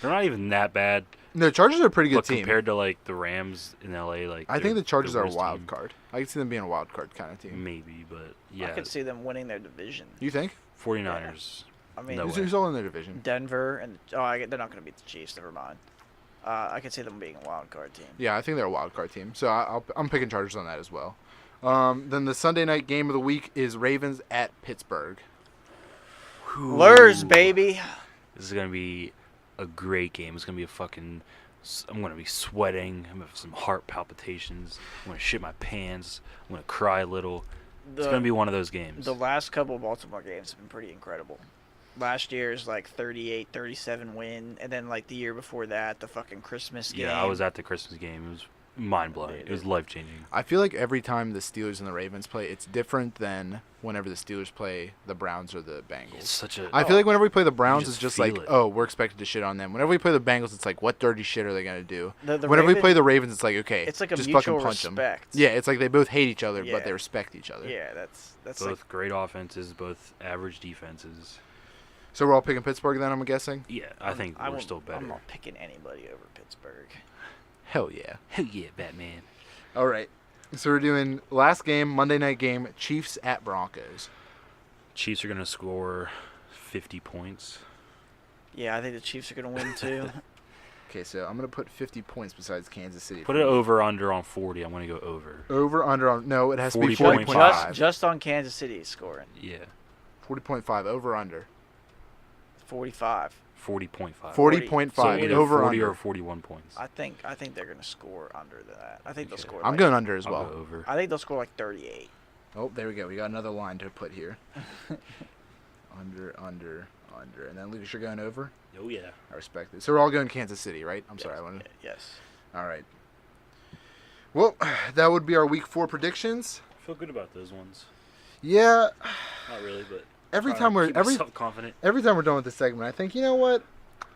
They're not even that bad. No, Chargers are a pretty good But team. compared to like the Rams in LA, like I think the Chargers are a worst wild team. card. I can see them being a wild card kind of team. Maybe, but I yeah, could see them winning their division. You think? 49ers. I mean, No Who's, way. who's all in their division? Denver and they're not going to beat the Chiefs. Never mind. I could see them being a wild card team. Yeah, I think they're a wild card team. So I'm picking Chargers on that as well. Then the Sunday night game of the week is Ravens at Pittsburgh. Lurs, baby. This is gonna be a great game. It's gonna be a fucking. I'm gonna be sweating. I'm gonna have some heart palpitations. I'm gonna shit my pants. I'm gonna cry a little. It's gonna be one of those games. The last couple of Baltimore games have been pretty incredible. Last year's like 38-37 win, and then like the year before that, the fucking Christmas game. Yeah, I was at the Christmas game. It was mind blowing. It was life changing. I feel like every time the Steelers and the Ravens play, it's different than whenever the Steelers play the Browns or the Bengals. It's such a. I feel like whenever we play the Browns, just it's just feel like, it. oh, we're expected to shit on them. Whenever we play the Bengals, it's like, what dirty shit are they gonna do? The Whenever we Raven- play the Ravens, it's like, okay, it's like a just mutual fucking punch them. respect. Yeah, it's like they both hate each other, Yeah. but they respect each other. Yeah, that's both like great offenses, both average defenses. So we're all picking Pittsburgh then, I'm guessing? Yeah, I think we're won't- still better. I'm not picking anybody over Pittsburgh. Hell yeah. Hell yeah, Batman. All right. So we're doing last game, Monday night game, Chiefs at Broncos. Chiefs are gonna score 50 points. Yeah, I think the Chiefs are gonna win too. Okay, so I'm going to put 50 points besides Kansas City. Put it over under on 40. I'm gonna go over. Over, under, on. No, it has to be 40.5. 40.5. just on Kansas City scoring Yeah, 40.5, over, under. 45. 40.5. 40.5, So either over, 40 under. or 41 points. I think they're gonna score under that. I think they'll Okay. score. I'm like, going under as I'll well. go over. I think they'll score like 38. Oh, there we go. We got another line to put here. Under. And then Lucas, you're going over? Oh yeah. I respect it. So we're all going Kansas City, right? I'm sorry. I Yes. wanted. Yes. All right. Well, that would be our week 4 predictions. I feel good about those ones. Yeah. Not really, but Every time we're confident. every time we're done with this segment, I think, you know what?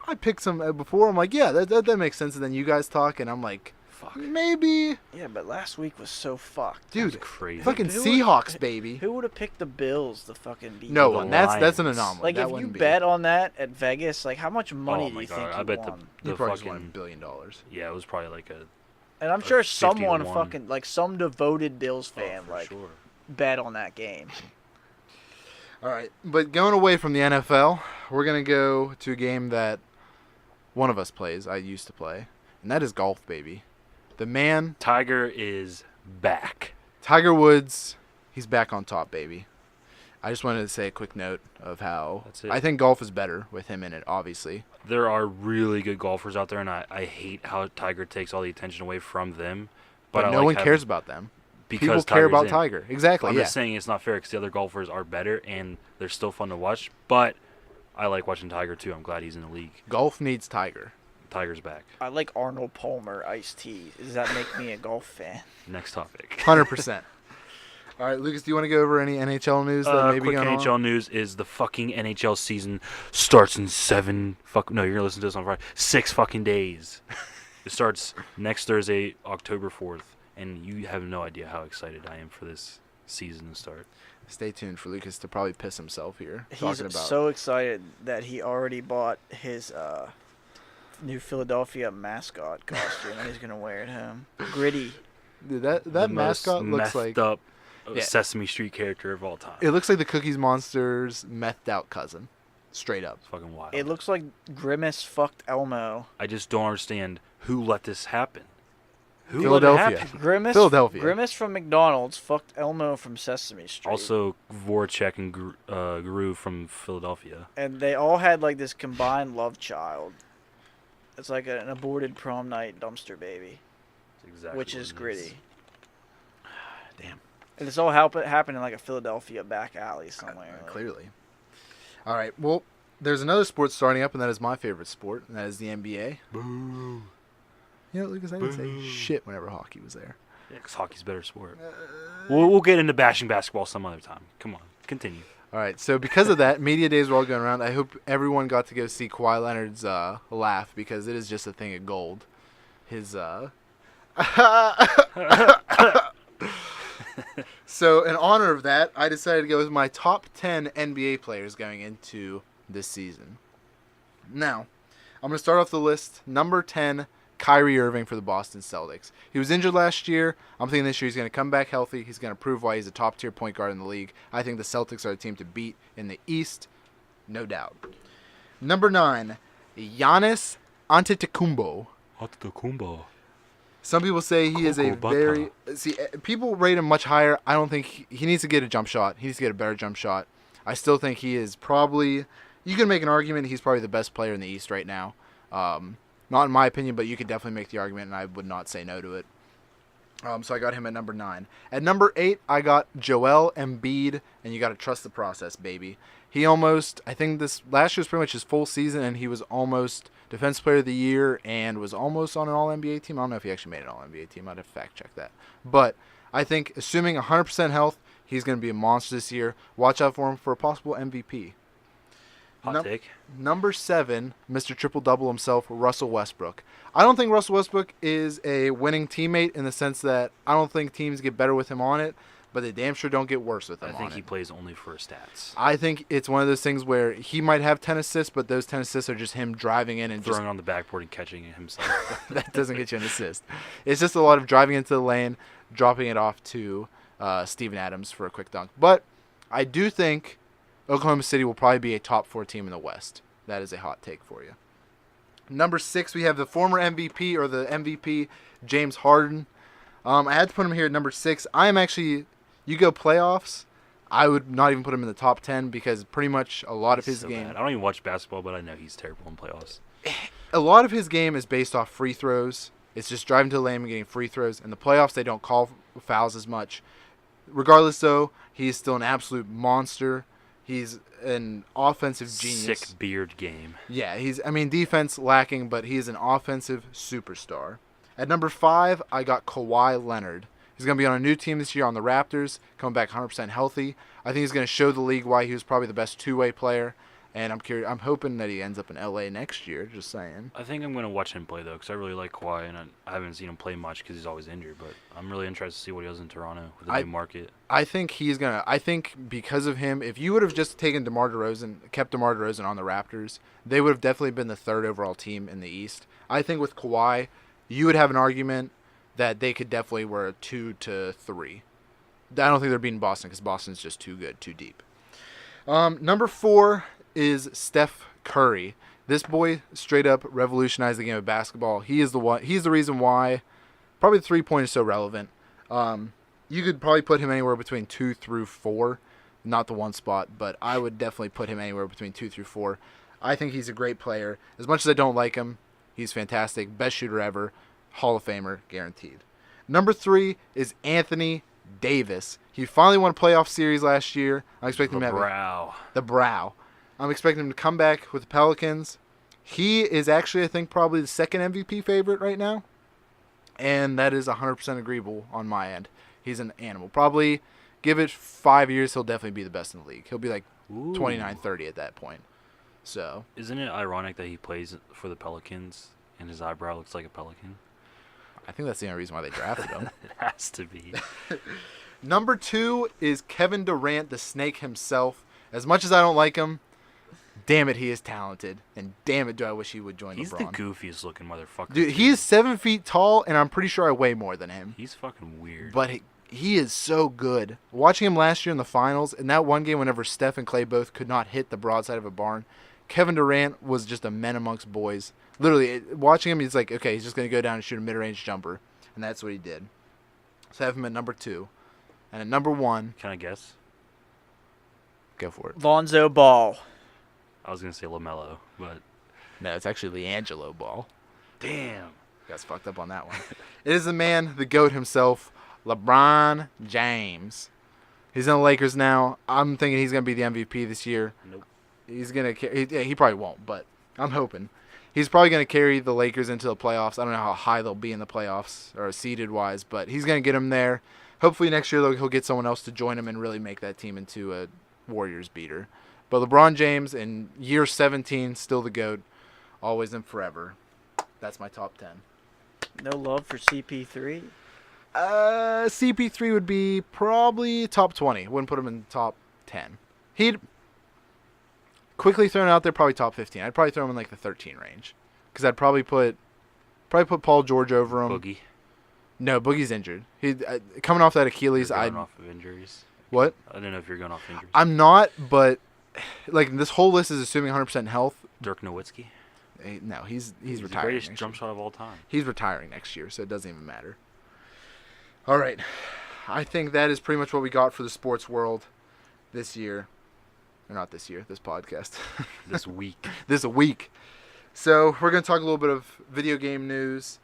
I picked some before. I'm like, yeah, that makes sense. And then you guys talk, and I'm like, Fuck. maybe, Yeah, but last week was so fucked. dude. That's crazy. Fucking Who would- Seahawks, baby. Who would have picked the Bills to fucking beat? No The one. That's an Lions. anomaly. Like that if you wouldn't be. bet on that at Vegas, like how much money Oh do my you God, think I you bet won? You the probably just won $1 fucking billion. yeah, it was probably like a And I'm sure 50 to someone 1. fucking like some devoted Bills fan for like sure. bet on that game. All right, but going away from the NFL, we're gonna go to a game that one of us plays. I used to play, and that is golf, baby. The man, Tiger is back. Tiger Woods, he's back on top, baby. I just wanted to say a quick note of how That's it. I think golf is better with him in it, obviously. There are really good golfers out there, and I hate how Tiger takes all the attention away from them. But I no like one having- cares about them. because People care Tiger's about in. Tiger. Exactly, I'm yeah. just saying it's not fair because the other golfers are better and they're still fun to watch. But I like watching Tiger too. I'm glad he's in the league. Golf needs Tiger. Tiger's back. I like Arnold Palmer iced tea. Does that make me a golf fan? Next topic. 100%. All right, Lucas, do you want to go over any NHL news that may be Quick going NHL on? news is the fucking NHL season starts in 7 fuck no, you're gonna listen to this on Friday. 6 fucking days. It starts next Thursday, October 4th, and you have no idea how excited I am for this season to start. Stay tuned for Lucas to probably piss himself here. He's talking about so excited that he already bought his new Philadelphia mascot costume and he's gonna wear it home. Gritty. Dude, that The mascot most looks methed like up Yeah. Sesame Street character of all time. it looks like the Cookies Monster's methed out cousin, straight up. It's fucking wild. It looks like Grimace fucked Elmo. I just don't understand who let this happen. Who Philadelphia. let it happen? Grimace. Philadelphia. Grimace from McDonald's fucked Elmo from Sesame Street. Also, Voracek and Guru from Philadelphia. And they all had like this combined love child. It's like an aborted prom night dumpster baby, That's exactly which what is it gritty. Damn. And it's all happened in like a Philadelphia back alley somewhere. like- Clearly. All right. Well, there's another sport starting up, and that is my favorite sport, and that is the NBA. Boo. You know, Lucas, I didn't say Boo. shit whenever hockey was there. Yeah, 'cause hockey's a better sport. We'll get into bashing basketball some other time. Come on, continue. All right. So because of that, media days were all going around. I hope everyone got to go see Kawhi Leonard's laugh because it is just a thing of gold. His So in honor of that, I decided to go with my top 10 NBA players going into this season. Now, I'm going to start off the list. Number 10, Kyrie Irving for the Boston Celtics. He was injured last year. I'm thinking this year he's going to come back healthy. He's going to prove why he's a top-tier point guard in the league. I think the Celtics are a team to beat in the East, no doubt. Number 9, Giannis Antetokounmpo. Some people say he is a very... See, people rate him much higher. I don't think... He needs to get a jump shot. He needs to get a better jump shot. I still think he is probably... You can make an argument he's probably the best player in the East right now. Not in my opinion, but you could definitely make the argument, and I would not say no to it. So I got him at number 9. At number 8, I got Joel Embiid, and you got to trust the process, baby. He almost... I think this... Last year was pretty much his full season, and he was almost... Defense Player of the Year and was almost on an All-NBA team. I don't know if he actually made an All-NBA team. I'd have to fact check that. But I think assuming 100% health, he's going to be a monster this year. Watch out for him for a possible MVP. Hot take. Number 7, Mr. Triple-Double himself, Russell Westbrook. I don't think Russell Westbrook is a winning teammate in the sense that I don't think teams get better with him on it, but they damn sure don't get worse with him on it. I think he plays only for stats. I think it's one of those things where he might have 10 assists, but those 10 assists are just him driving in and throwing on the backboard and catching it himself. That doesn't get you an assist. It's just a lot of driving into the lane, dropping it off to Steven Adams for a quick dunk. But I do think Oklahoma City will probably be a top 4 team in the West. That is a hot take for you. Number 6, we have the former MVP or the MVP, James Harden. I had to put him here at number 6. I am actually... You go playoffs, I would not even put him in the top 10 because pretty much a lot of his game... Bad. I don't even watch basketball, but I know he's terrible in playoffs. A lot of his game is based off free throws. It's just driving to the lane and getting free throws. In the playoffs, they don't call fouls as much. Regardless, though, he's still an absolute monster. He's an offensive genius. Sick beard game. Yeah, defense lacking, but he's an offensive superstar. At number 5, I got Kawhi Leonard. He's going to be on a new team this year on the Raptors, coming back 100% healthy. I think he's going to show the league why he was probably the best two-way player, and I'm hoping that he ends up in LA next year, just saying. I think I'm going to watch him play, though, because I really like Kawhi, and I haven't seen him play much because he's always injured, but I'm really interested to see what he does in Toronto with the new market. I think because of him, if you would have just taken kept DeMar DeRozan on the Raptors, they would have definitely been the 3rd overall team in the East. I think with Kawhi, you would have an argument that they could definitely were a 2 to 3. I don't think they're beating Boston because Boston's just too good, too deep. Number 4 is Steph Curry. This boy straight up revolutionized the game of basketball. He's the reason why probably the 3-point is so relevant. You could probably put him anywhere between 2 through 4, not the 1 spot, but I would definitely put him anywhere between 2 through 4. I think he's a great player. As much as I don't like him, he's fantastic. Best shooter ever. Hall of Famer, guaranteed. Number 3 is Anthony Davis. He finally won a playoff series last year. I'm expecting him to have the brow. I'm expecting him to come back with the Pelicans. He is actually, I think, probably the 2nd MVP favorite right now, and that is 100% agreeable on my end. He's an animal. Probably give it 5 years, he'll definitely be the best in the league. He'll be like 29-30 at that point. So, isn't it ironic that he plays for the Pelicans and his eyebrow looks like a pelican? I think that's the only reason why they drafted him. It has to be. Number 2 is Kevin Durant, the snake himself. As much as I don't like him, damn it, he is talented. And damn it, do I wish he would join LeBron. He's the goofiest looking motherfucker. Dude, he is 7 feet tall, and I'm pretty sure I weigh more than him. He's fucking weird. But he is so good. Watching him last year in the finals, in that one game whenever Steph and Clay both could not hit the broadside of a barn, Kevin Durant was just a man amongst boys. Literally, watching him, he's like, okay, he's just going to go down and shoot a mid-range jumper. And that's what he did. So I have him at number 2. And at number 1... Can I guess? Go for it. Lonzo Ball. I was going to say LaMelo, but... No, it's actually LiAngelo Ball. Damn. Got fucked up on that one. It is the man, the GOAT himself, LeBron James. He's in the Lakers now. I'm thinking he's going to be the MVP this year. Nope. He's going to... He probably won't, but I'm hoping. He's probably going to carry the Lakers into the playoffs. I don't know how high they'll be in the playoffs or seeded-wise, but he's going to get them there. Hopefully next year he'll get someone else to join him and really make that team into a Warriors beater. But LeBron James in year 17, still the GOAT, always and forever. That's my top 10. No love for CP3? CP3 would be probably top 20. Wouldn't put him in top 10. He'd quickly thrown out there, probably top 15. I'd probably throw him in like the 13 range. because I'd probably put Paul George over him. Boogie. No, Boogie's injured. He coming off that Achilles. You're going off of injuries. What? I don't know if you're going off injuries. I'm not, but like this whole list is assuming 100% health. Dirk Nowitzki. No, he's The retiring. greatest next jump year. shot of all time. He's retiring next year, so it doesn't even matter. All right, I think that is pretty much what we got for the sports world this year. Or not this year, this podcast. This week. This week. So we're going to talk a little bit of video game news.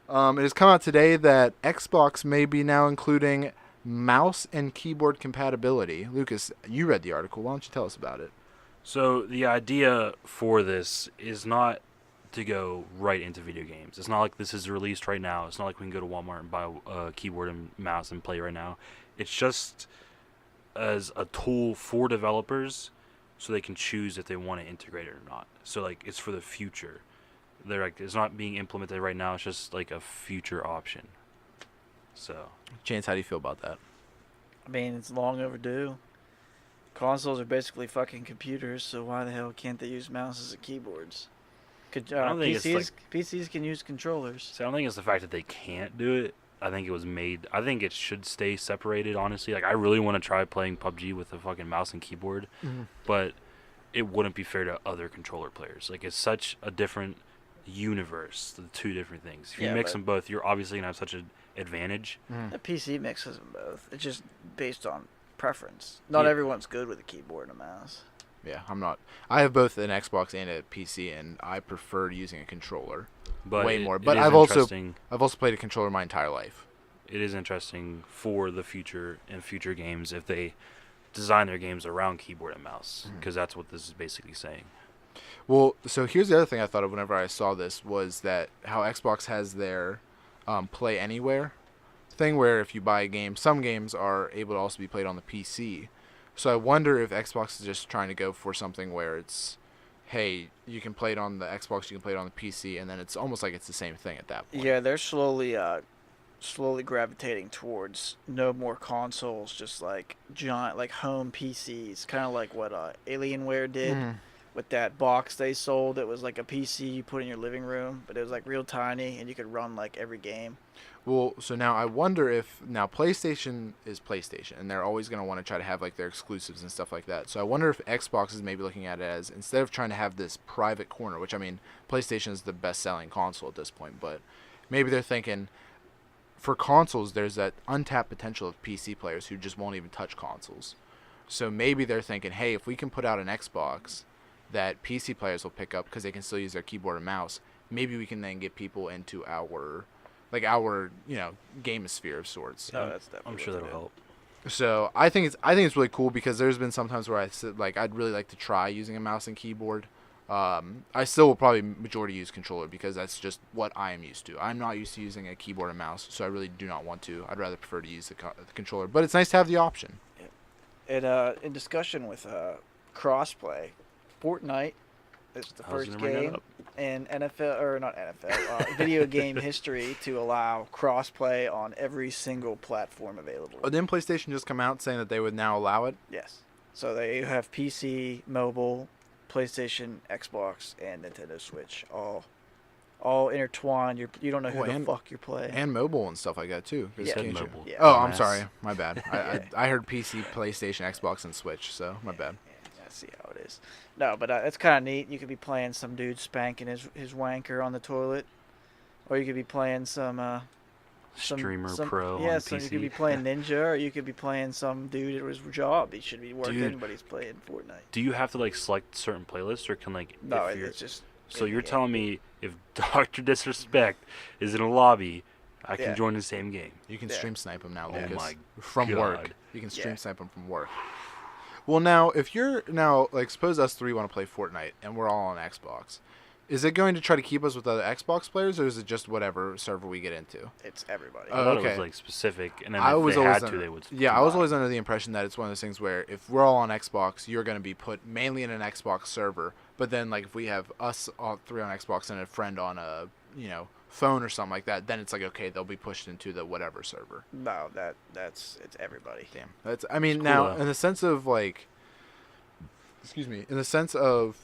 It has come out today that Xbox may be now including mouse and keyboard compatibility. Lucas, you read the article. Why don't you tell us about it? So the idea for this is not to go right into video games. It's not like this is released right now. It's not like we can go to Walmart and buy a keyboard and mouse and play right now. It's just as a tool for developers so they can choose if they want to integrate it or not. So like it's for the future. They're like it's not being implemented right now. It's just like a future option. So Chance, how do you feel about that? I mean, it's long overdue. Consoles are basically fucking computers, so why the hell can't they use mouses and keyboards? Could, I don't think it's PCs can use controllers. So I don't think it's the fact that they can't do it. I think it was made. I think it should stay separated. Honestly, like I really want to try playing PUBG with a fucking mouse and keyboard, but it wouldn't be fair to other controller players. Like it's such a different universe, the two different things. If you Yeah, mix but- them both, you're obviously gonna have such an advantage. The PC mixes them both. It's just based on preference. Not Yeah. everyone's good with a keyboard and a mouse. Yeah, I'm not. I have both an Xbox and a PC, and I prefer using a controller But way it- more. it But is I've also interesting- played a controller my entire life. It is interesting for the future and future games if they design their games around keyboard and mouse, because that's what this is basically saying. Well, so here's the other thing I thought of whenever I saw this was that how Xbox has their Play Anywhere thing, where if you buy a game, some games are able to also be played on the PC. So I wonder if Xbox is just trying to go for something where it's, hey, you can play it on the Xbox, you can play it on the PC, and then it's almost like it's the same thing at that point. Yeah, they're slowly gravitating towards no more consoles, just like giant, like home PCs, kind of like what Alienware did Mhm. with that box they sold. It was like a PC you put in your living room, but it was like real tiny, and you could run like every game. Well, so now I wonder if now PlayStation is PlayStation, and they're always going to want to try to have like their exclusives and stuff like that. So I wonder if Xbox is maybe looking at it as, instead of trying to have this private corner, which I mean, PlayStation is the best-selling console at this point, but maybe they're thinking for consoles, there's that untapped potential of PC players who just won't even touch consoles. So maybe they're thinking, hey, if we can put out an Xbox that PC players will pick up because they can still use their keyboard and mouse, maybe we can then get people into our gamesphere of sorts. Oh, that's definitely I'm sure what that'll they help. So I think it's really cool because there's been some times where I said like I'd really like to try using a mouse and keyboard. I still will probably majority use controller because that's just what I am used to. I'm not used to using a keyboard and mouse, so I really do not want to. I'd rather prefer to use the controller, but it's nice to have the option. In discussion with crossplay, Fortnite is the I was first gonna bring that game up. in NFL or not NFL video game history to allow crossplay on every single platform available. But didn't PlayStation just come out saying that they would now allow it? Yes, so they have PC, mobile, PlayStation, Xbox, and Nintendo Switch all intertwined. You don't know who the fuck you're playing. And mobile and stuff like that too. 'Cause Yeah. can't you- Mobile. Yeah. Oh, I'm Dumbass. sorry. My bad. I heard PC, PlayStation, Xbox, and Switch. So my bad. Yeah, I see how it is. No, but it's kind of neat. You could be playing some dude spanking his wanker on the toilet, or you could be playing some Streamer some, Pro Yeah, on so PC. you could be playing Ninja, or you could be playing some dude at his job. He should be working, Dude. but he's playing Fortnite. Do you have to like select certain playlists, or can like No, if you're, it's just. so in you're the game. telling me if Dr. Disrespect is in a lobby, I can Yeah. join the same game? You can Yeah. stream snipe them now, Oh Lucas. my from work. God. You can stream Yeah. snipe them from work. Well, now if you're like suppose us three want to play Fortnite and we're all on Xbox, is it going to try to keep us with other Xbox players, or is it just whatever server we get into? It's everybody. I thought it okay. was like specific, and then I if was they always had under, to, they would. yeah, I was combine. always under the impression that it's one of those things where if we're all on Xbox, you're going to be put mainly in an Xbox server, but then like if we have us all three on Xbox and a friend on a phone or something like that, then it's like okay, they'll be pushed into the whatever server. No, it's everybody. Damn, that's I mean It's cool, now though. in the sense of like, excuse me, in the sense of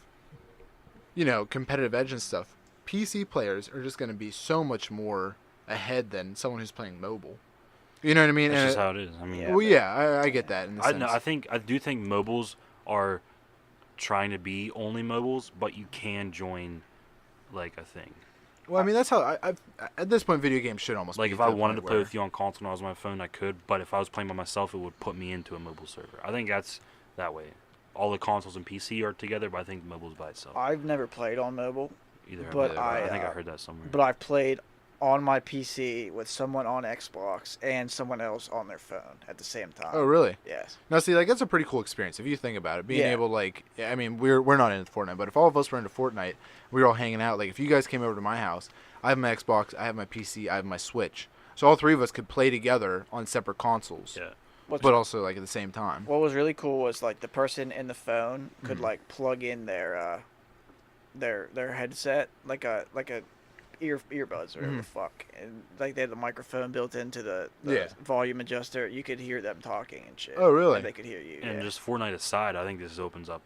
competitive edge and stuff. PC players are just going to be so much more ahead than someone who's playing mobile. You know what I mean? That's And just how it is. I mean, Yeah. well, yeah, I get that in the I sense. know. I do think mobiles are trying to be only mobiles, but you can join like a thing. Well, I mean, that's how at this point, video games should almost Like be if to I the wanted to point play where- with you on console when I was on my phone, I could. But if I was playing by myself, it would put me into a mobile server. I think that's that way. All the consoles and PC are together, but I think mobile's by itself. I've never played on mobile, Either have but I think I I heard that somewhere. but I've played on my PC with someone on Xbox and someone else on their phone at the same time. Oh, really? Yes. Now, see, like that's a pretty cool experience if you think about it. Being Yeah. able, like, I mean, we're not into Fortnite, but if all of us were into Fortnite, we were all hanging out. Like, if you guys came over to my house, I have my Xbox, I have my PC, I have my Switch, so all three of us could play together on separate consoles, yeah. What's, but also like at the same time. what was really cool was like the person in the phone could Mhm. like plug in their headset like a earbuds or whatever the Mhm. fuck, and like they had the microphone built into the Yeah. volume adjuster. You could hear them talking and shit. Oh, really? And they could hear you. And yeah. just Fortnite aside, I think this opens up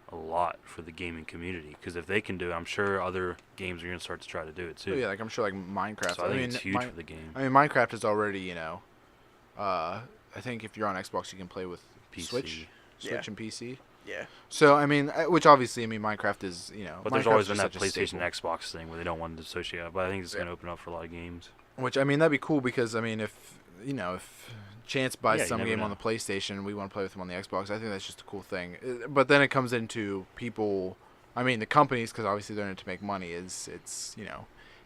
a lot for the gaming community. Because if they can do it, I'm sure other games are going to start to try to do it too. Oh, yeah, like I'm sure, like Minecraft. So I think mean, it's huge for the game. I mean, Minecraft is already, I think if you're on Xbox, you can play with PC. Switch Yeah. and PC. yeah. So I mean, which obviously, I mean, Minecraft is, But there's Minecraft's always been just that such a PlayStation staple. Xbox thing where they don't want to dissociate it. But I think it's Yeah. going to open up for a lot of games. Which, I mean, that'd be cool because, I mean, if Chance buys Yeah, you some never game on know. the PlayStation, we want to play with him on the Xbox, I think that's just a cool thing. But then it comes into people, I mean, the companies, because obviously they're in it to make money, it's,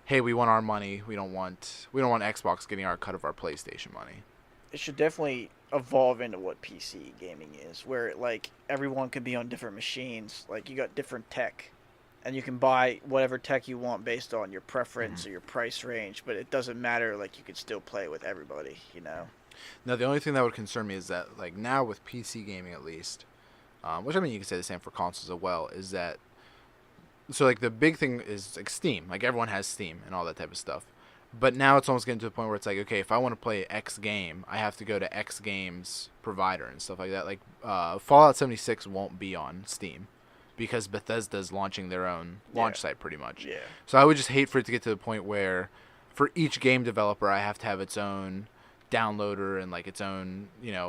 hey, we want our money. We don't want Xbox getting our cut of our PlayStation money. It should definitely evolve into what PC gaming is, where like everyone can be on different machines. Like you got different tech, and you can buy whatever tech you want based on your preference or your price range. But it doesn't matter. Like you could still play with everybody. You know. Now, the only thing that would concern me is that, like, now with PC gaming at least, which I mean, you can say the same for consoles as well, is that, so, like, the big thing is, like, Steam. Like, everyone has Steam and all that type of stuff. But now it's almost getting to the point where it's like, okay, if I want to play X game, I have to go to X Games provider and stuff like that. Like, Fallout 76 won't be on Steam because Bethesda's launching their own launch Yeah. site pretty much. Yeah. So I would just hate for it to get to the point where for each game developer, I have to have its own downloader and like its own,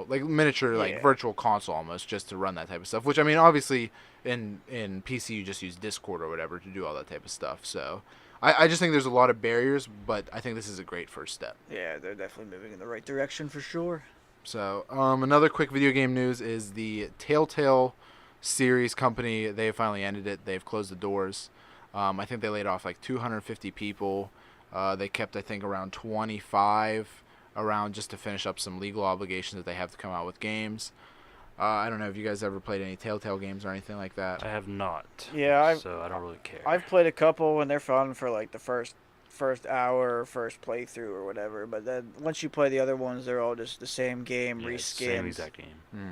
like miniature, like Yeah. virtual console almost just to run that type of stuff. Which I mean, obviously in PC you just use Discord or whatever to do all that type of stuff. So I just think there's a lot of barriers, but I think this is a great first step. Yeah, they're definitely moving in the right direction for sure. So another quick video game news is the Telltale series company. They finally ended it. They've closed the doors. I think they laid off like 250 people. They kept, I think, around 25 around just to finish up some legal obligations that they have to come out with games. I don't know if you guys ever played any Telltale games or anything like that. I have not. Yeah, so I don't really care. I've played a couple and they're fun for like the first hour, first playthrough or whatever. But then once you play the other ones, they're all just the same game, Yeah, it's the reskinned. same exact game. Hmm.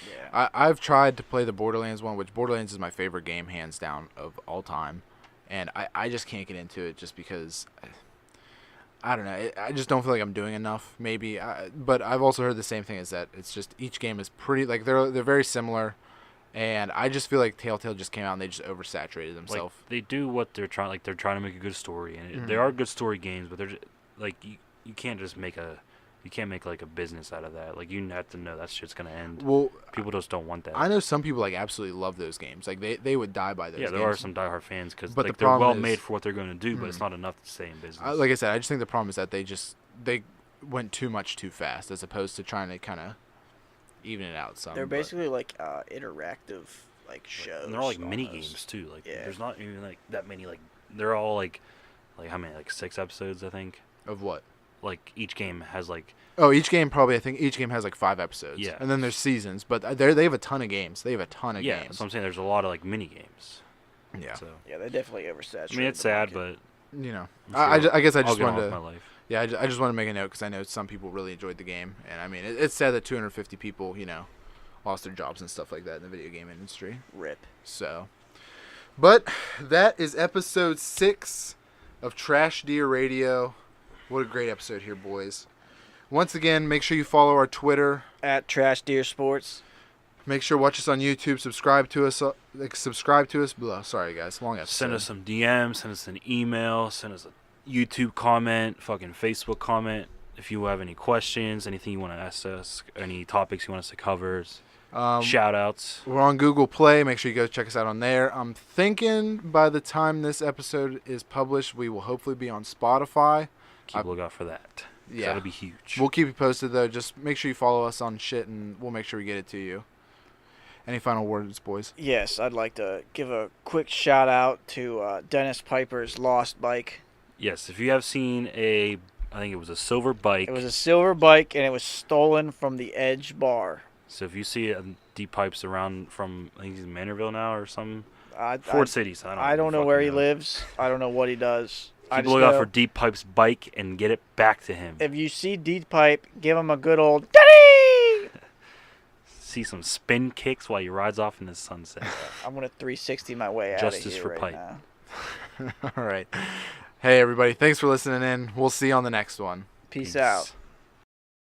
Yeah. I've tried to play the Borderlands one, which Borderlands is my favorite game, hands down, of all time. And I just can't get into it just because, I don't know, I just don't feel like I'm doing enough, maybe. But I've also heard the same thing, is that it's just each game is pretty, like, they're very similar. And I just feel like Telltale just came out and they just oversaturated themselves. Like, they do what they're trying. Like, they're trying to make a good story, and Mhm. they are good story games. But they're just, like, you can't just make like a business out of that. Like, you have to know that shit's gonna end. Well, People just don't want that. I know some people like absolutely love those games. Like they would die by those yeah, games. there are some diehard fans because But like, the they're problem well is- made for what they're going to do, but it's Mhm. not enough to stay in business. Like I said, I just think the problem is that they went too much too fast as opposed to trying to kind of even it out some. They're but- basically like interactive like shows. and they're all like mini almost. games too. Like, Yeah. there's not even like that many. Like, they're all like how many? Like 6 episodes, I think. Of what? Like, each game has like Oh, each game I think each game has like 5 episodes. Yeah. And then there's seasons, but they have a ton of games. They have a ton of yeah. games. So I'm saying there's a lot of like mini games. Yeah. So Yeah, they definitely oversaturated. I mean, it's the sad, market. but You know, I'm I sure guess I I'll just get on wanted with my to. life. Yeah, I just want to make a note because I know some people really enjoyed the game, and I mean it's sad that 250 people, lost their jobs and stuff like that in the video game industry. Rip. So, but that is episode 6 of Trash Deer Radio. What a great episode here, boys. Once again, make sure you follow our Twitter. At Trash Deer Sports. Make sure to watch us on YouTube. Subscribe to us. Blah, sorry, guys. Long episode. Send us some DMs. Send us an email. Send us a YouTube comment. Fucking Facebook comment. If you have any questions, anything you want to ask us, any topics you want us to cover, shout outs. We're on Google Play. Make sure you go check us out on there. I'm thinking by the time this episode is published, we will hopefully be on Spotify. Keep a lookout for that. Yeah. That'll be huge. We'll keep you posted, though. Just make sure you follow us on shit, and we'll make sure we get it to you. Any final words, boys? Yes, I'd like to give a quick shout out to Dennis Piper's lost bike. Yes, if you have seen I think it was a silver bike. It was a silver bike, and it was stolen from the Edge Bar. So if you see Deep Pipes around from, I think he's in Manorville now or some Ford I Cities. I don't know where he lives. I don't know what he does. Keep a lookout for Deep Pipe's bike and get it back to him. If you see Deep Pipe, give him a good old Daddy! See some spin kicks while he rides off in the sunset. I'm going to 360 my way out Justice of here for right Pipe. now. All right. Hey, everybody. Thanks for listening in. We'll see you on the next one. Peace out.